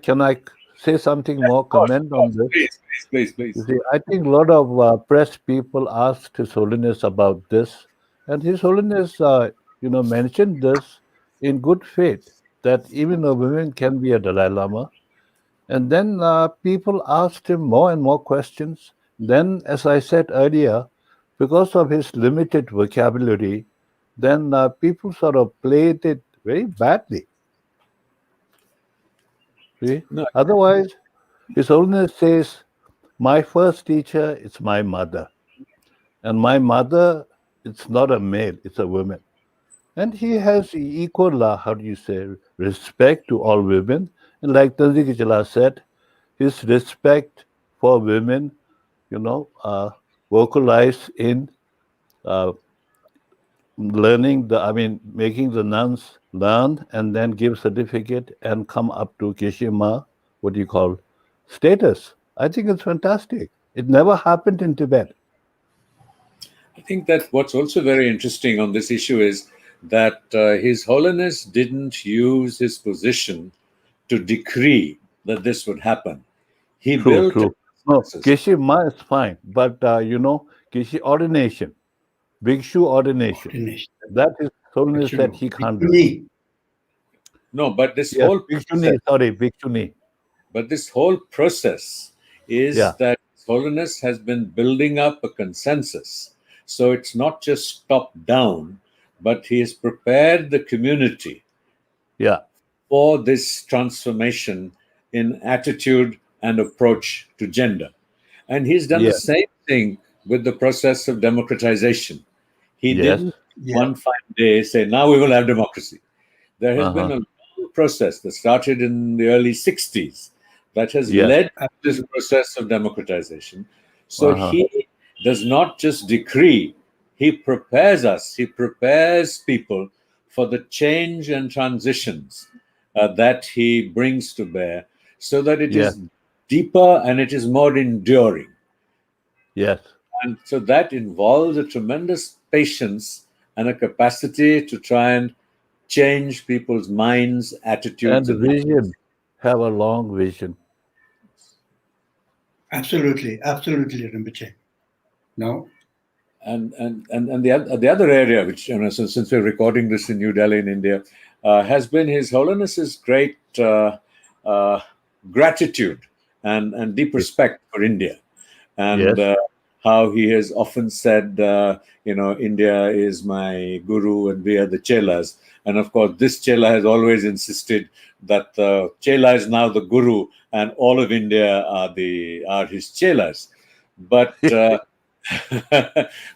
can I say something more? Comment of on course, this. please. You see, I think a lot of press people asked His Holiness about this, and His Holiness, mentioned this in good faith that even a woman can be a Dalai Lama. And then people asked him more and more questions. Then, as I said earlier, because of his limited vocabulary, then people sort of played it very badly. See? No, Otherwise, His Holiness says, my first teacher is my mother. And my mother, it's not a male, it's a woman. And he has equal, how do you say, respect to all women. And like Tenzin Choegyal said, his respect for women, vocalized in uh, making the nuns learn and then give certificate and come up to Kishima, what do you call, status. I think it's fantastic. It never happened in Tibet. I think that what's also very interesting on this issue is that His Holiness didn't use his position to decree that this would happen. He True, built a true. No, consensus. Kishima is fine, but Kishi ordination, Bhikshu ordination, Ordination. that is Holiness Actually, said he can't do it. Bhikkhuni. No, but this Yes, whole Bhikshuni, process, sorry, Bhikshuni. But this whole process is Yeah. that His Holiness has been building up a consensus. So it's not just top down, but he has prepared the community Yeah. for this transformation in attitude and approach to gender. And he's done the Yeah. same thing with the process of democratization. He Yes. didn't Yeah. one fine day say, now we will have democracy. There has been Uh-huh. a long process that started in the early 60s that has Yes. led to this Absolutely. process of democratization. So Uh-huh. he does not just decree, he prepares us, he prepares people for the change and transitions that he brings to bear so that it Yes. is deeper and it is more enduring. Yes. And so that involves a tremendous patience and a capacity to try and change people's minds, attitudes, And and habits. vision. Have a long vision. Absolutely. Absolutely, Rinpoche. No? And the other area, which since we're recording this in New Delhi in India, has been His Holiness's great uh, gratitude and deep respect for India, and Yes. how he has often said, India is my guru and we are the chelas. And of course, this chela has always insisted that the chela is now the guru and all of India are his chelas. But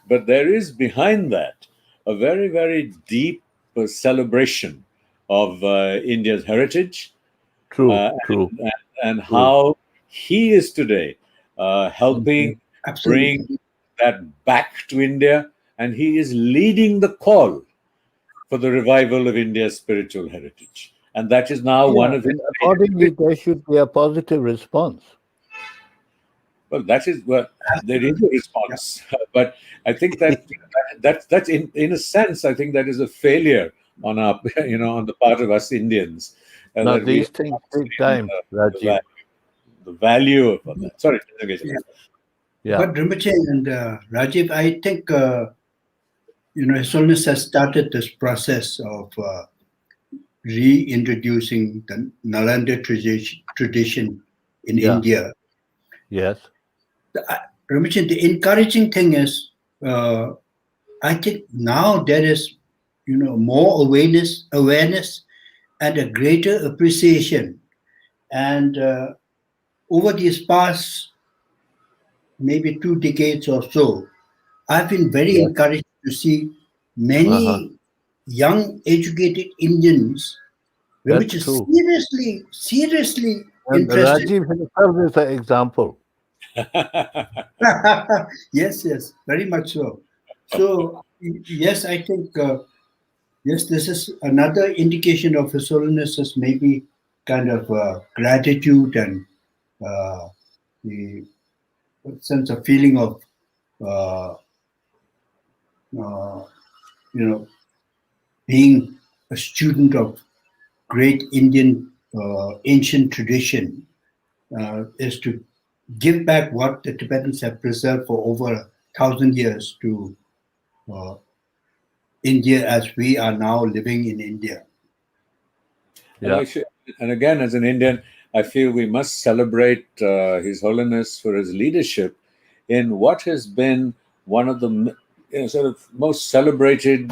but there is behind that a very, very deep celebration of India's heritage True. uh, True. and, and True. how he is today Mhm. helping bring Absolutely. that back to India, and he is leading the call for the revival of India's spiritual heritage. And that is now one Yeah. of his And accordingly, there should be a positive response. well, that is well, there is a Absolutely. Yeah. response, but I think that's in a sense, I think that is a failure on our on the part of us Indians Now, that we these have things not take seen time, Rajiv. the value of that. Sorry, Tenzin Geyche. Yeah. Yeah. But Rinpoche and Rajiv, I think, His Holiness has started this process of reintroducing the Nalanda tradition in Yeah. India. Yes. Rinpoche, the encouraging thing is, I think now there is, more awareness, and a greater appreciation. And over these past maybe 2 decades or so, I've been very Yes. encouraged to see Uh-huh. many young, educated Indians, which That's is true. seriously And interested. Rajiv himself is an example. Yes, very much so. So, yes, I think, yes, this is another indication of His Holiness's maybe kind of gratitude and the sense of feeling of, uh, uh, being a student of great Indian ancient tradition is to give back what the Tibetans have preserved for over 1,000 years to uh, India as we are now living in India. And Yeah. and again, as an Indian, I feel we must celebrate His Holiness for his leadership in what has been one of the sort of most celebrated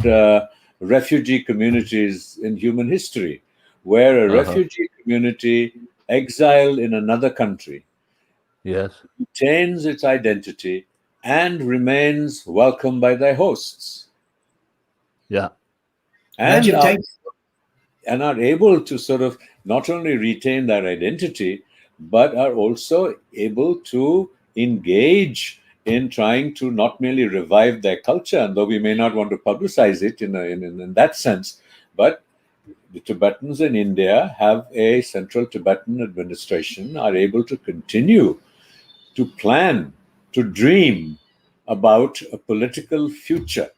refugee communities in human history, where a Uh-huh. refugee community exiled in another country Yes. retains its identity and remains welcomed by their hosts Yeah. and Rajiv, are thanks. and are able to sort of not only retain their identity, but are also able to engage in trying to not merely revive their culture, and though we may not want to publicize it in that sense, but the Tibetans in India have a central Tibetan administration, are able to continue to plan, to dream about a political future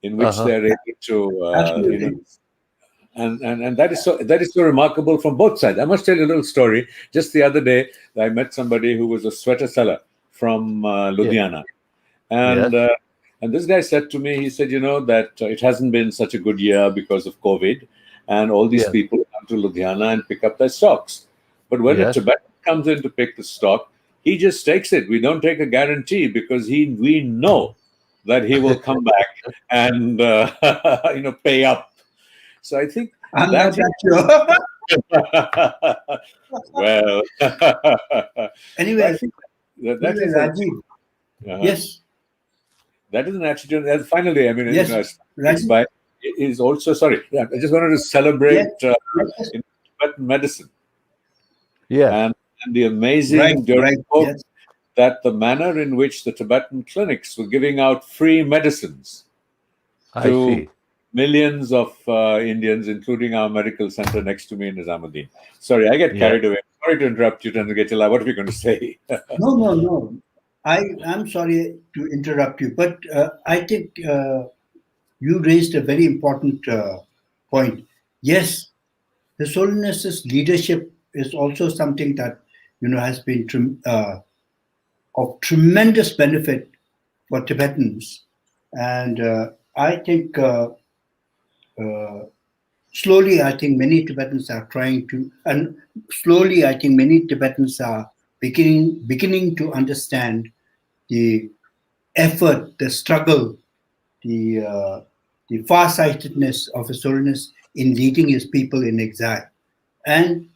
in which Uh-huh. they're able to, Absolutely. and that is so remarkable from both sides. I must tell you a little story. Just the other day, I met somebody who was a sweater seller from Yeah. Ludhiana, and Yes. uh, and this guy said to me, he said, that it hasn't been such a good year because of COVID, and all these Yes. people come to Ludhiana and pick up their stocks. But when a Yes. Tibetan comes in to pick the stock, he just takes it. We don't take a guarantee because we know that he will come back and pay up. So I think I'm that not that sure. well, Anyway, I think that is Rajiv, yes, that is an attitude. And finally, I mean, yes, it's Rajiv, by is also sorry. Yeah, I just wanted to celebrate yes, in Tibetan medicine Yes. and the right, amazing during right, COVID, yes. that the manner in which the Tibetan clinics were giving out free medicines I to see. millions of Indians, including our medical center next to me in Nizamuddin. Sorry, I get Yeah. carried away. Sorry to interrupt you, Tenzin Geyche. What were you going to say? No, no, no. I'm sorry to interrupt you, but I think you raised a very important point. Yes, His Holiness's leadership is also something that has been of tremendous benefit for Tibetans, and I think slowly, I think many Tibetans are trying to, and slowly, I think many Tibetans are beginning to understand the effort, the struggle, the far-sightedness of His Holiness in leading his people in exile. And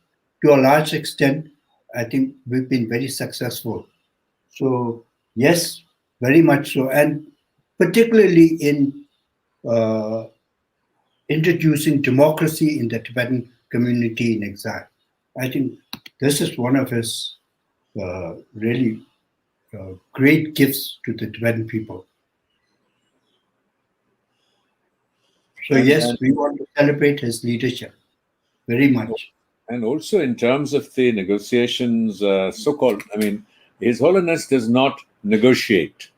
to a large extent, I think we've been very successful. So, yes, very much so. And particularly in uh, introducing democracy in the Tibetan community in exile. I think this is one of his really great gifts to the Tibetan people. So yes, and we want to celebrate his leadership very much. and also in terms of the negotiations, so-called, I mean, His Holiness does not negotiate.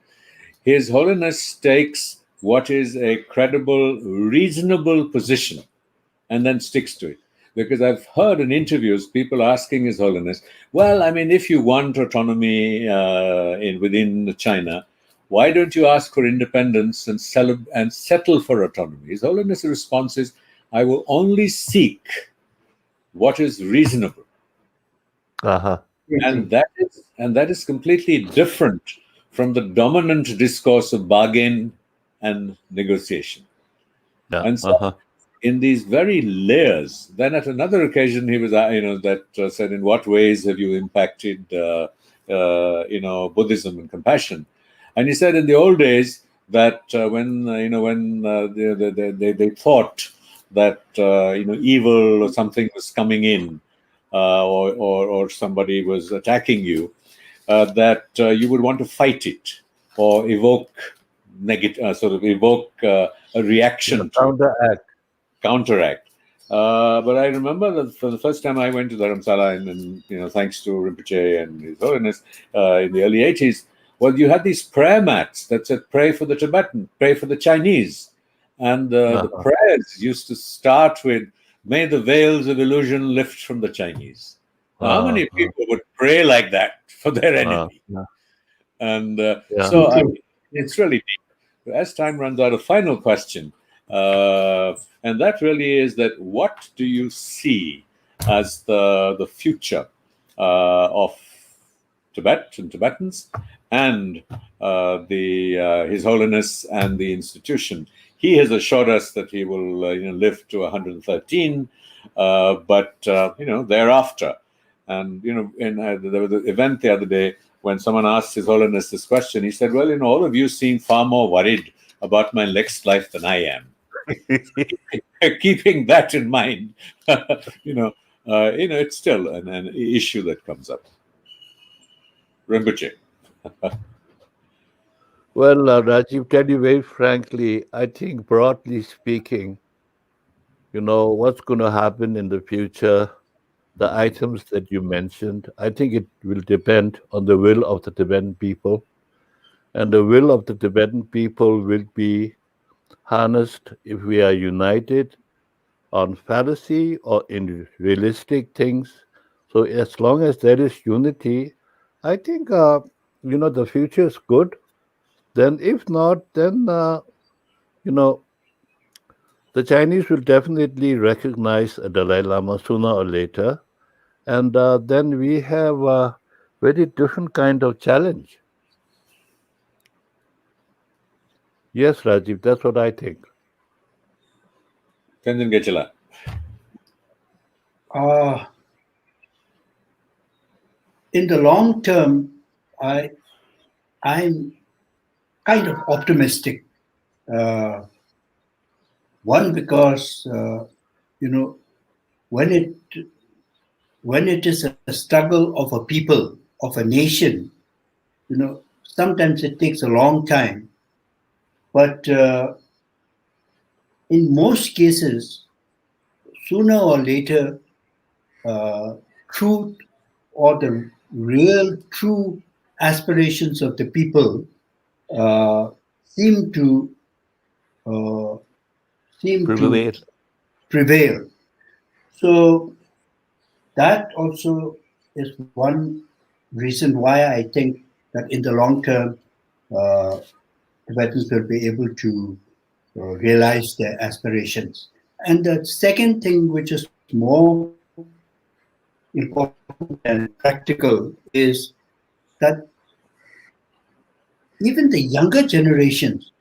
His Holiness takes what is a credible, reasonable position and then sticks to it. Because I've heard in interviews people asking His Holiness, well, I mean, if you want autonomy within China, why don't you ask for independence and settle for autonomy? His Holiness' response is, I will only seek what is reasonable. Uh-huh. And that is completely different from the dominant discourse of bargain and negotiation. Yeah. And so, Uh-huh. in these very layers, then at another occasion he was, said, "In what ways have you impacted, Buddhism and compassion?" And he said, in the old days that when they thought that evil or something was coming in, or somebody was attacking you, that you would want to fight it or evoke a reaction to it, Counteract. counteract. But I remember that for the first time I went to Dharamsala, and thanks to Rinpoche and His Holiness in the early 80s, well, you had these prayer mats that said, pray for the Tibetan, pray for the Chinese. And the prayers used to start with, may the veils of illusion lift from the Chinese. Now, how many people would pray like that for their enemy? And so it's really deep. As time runs out, a final question. And that really is that what do you see as the future of Tibet and Tibetans and His Holiness and the institution? He has assured us that he will live to 113, but thereafter. And there was an event the other day when someone asked His Holiness this question. He said, well, all of you seem far more worried about my next life than I am. Keeping that in mind, it's still an issue that comes up. Rinpoche. Well, Rajiv, tell you very frankly, I think broadly speaking, what's going to happen in the future, the items that you mentioned, I think it will depend on the will of the Tibetan people. And the will of the Tibetan people will be harnessed if we are united on fallacy or in realistic things. So as long as there is unity, I think, the future is good. Then if not, then, the The Chinese will definitely recognize a Dalai Lama sooner or later, and then we have a very different kind of challenge. Yes, Rajiv, that's what I think. Tenzin Choegyal. In the long term, I'm kind of optimistic. Uh, One, because you know when it is a struggle of a people, of a nation, sometimes it takes a long time, but in most cases, sooner or later, uh, truth or the real true aspirations of the people uh, seem to uh, seem to Prevail. prevail. So that also is one reason why I think that in the long term, uh, Tibetans will be able to realize their aspirations. And the second thing, which is more important and practical, is that even the younger generations,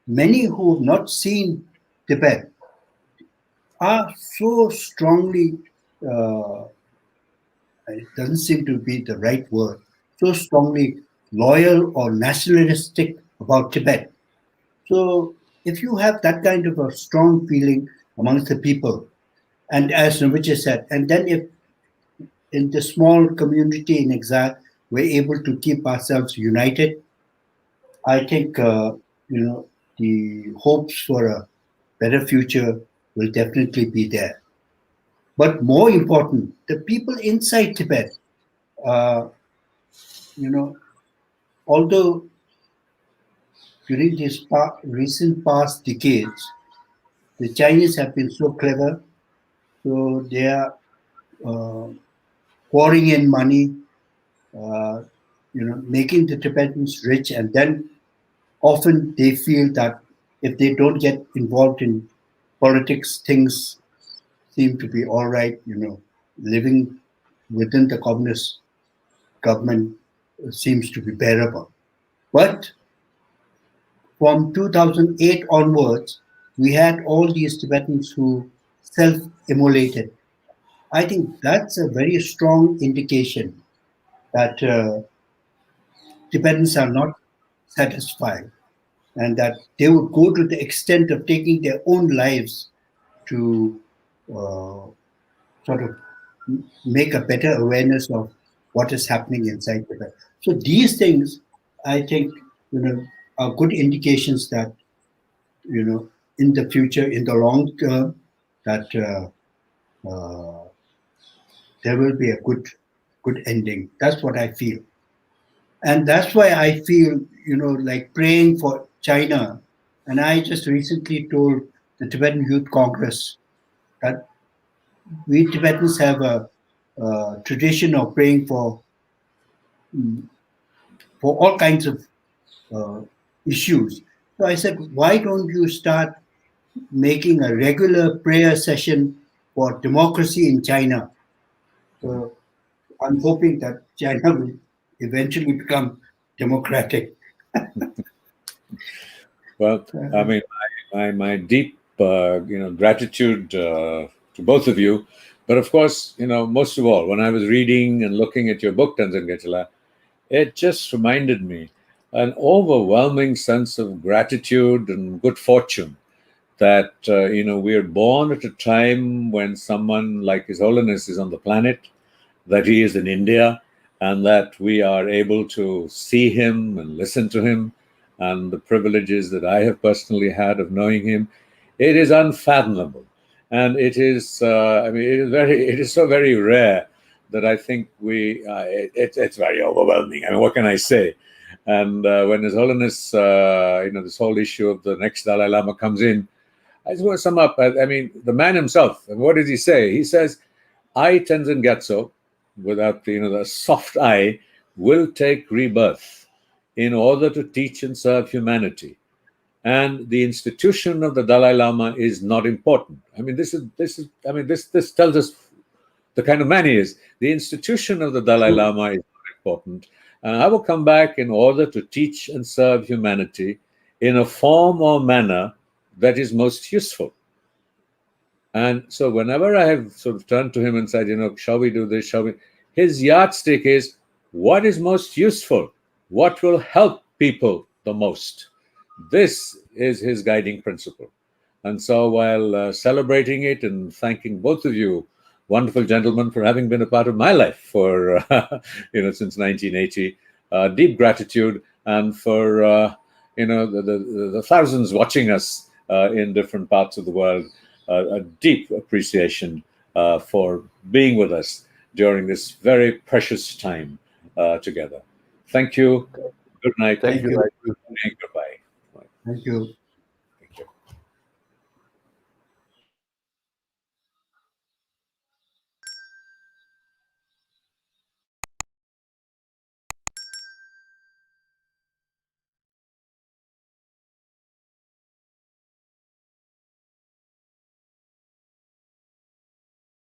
many who have not seen Tibet, are so strongly, uh, it doesn't seem to be the right word, so strongly loyal or nationalistic about Tibet. So if you have that kind of a strong feeling amongst the people, and as Navija said, and then if in the small community in exile we're able to keep ourselves united, I think the hopes for a better future will definitely be there. But more important, the people inside Tibet, uh, you know, although during these recent past decades, the Chinese have been so clever, so they are uh, pouring in money, making the Tibetans rich, and then often they feel that if they don't get involved in politics, things seem to be all right. Living within the communist government seems to be bearable. But from 2008 onwards, we had all these Tibetans who self-immolated. I think that's a very strong indication that Tibetans are not satisfied and that they would go to the extent of taking their own lives to uh, sort of make a better awareness of what is happening inside Tibet. So these things, I think, are good indications that in the future, in the long term, that there will be a good ending. That's what I feel, and that's why I feel like praying for China. And I just recently told the Tibetan Youth Congress that we Tibetans have a tradition of praying for all kinds of uh, issues. So I said, why don't you start making a regular prayer session for democracy in China? So I'm hoping that China will eventually become democratic. Well, I mean, my deep gratitude to both of you. But of course, most of all, when I was reading and looking at your book, Tenzin Choegyal, it just reminded me an overwhelming sense of gratitude and good fortune that we are born at a time when someone like His Holiness is on the planet, that he is in India, and that we are able to see him and listen to him, and the privileges that I have personally had of knowing him. It is unfathomable, and it is. It is so very rare that I think it's very overwhelming. I mean, what can I say? And when His Holiness, this whole issue of the next Dalai Lama comes in, I just want to sum up. I mean, the man himself. And what does he say? He says, "I, Tenzin Gyatso, without the soft I, will take rebirth in order to teach and serve humanity. and the institution of the Dalai Lama is not important. I mean, this tells us the kind of man he is. The institution of the Dalai Lama is not important. And I will come back in order to teach and serve humanity in a form or manner that is most useful. And so whenever I have sort of turned to him and said, shall we do this? Shall we? His yardstick is what is most useful? What will help people the most? This is his guiding principle. And so while celebrating it and thanking both of you, wonderful gentlemen, for having been a part of my life for, since 1980, deep gratitude, and for, the thousands watching us in different parts of the world, a deep appreciation for being with us during this very precious time together. Thank you. Good night. Thank you. Goodbye. Thank you.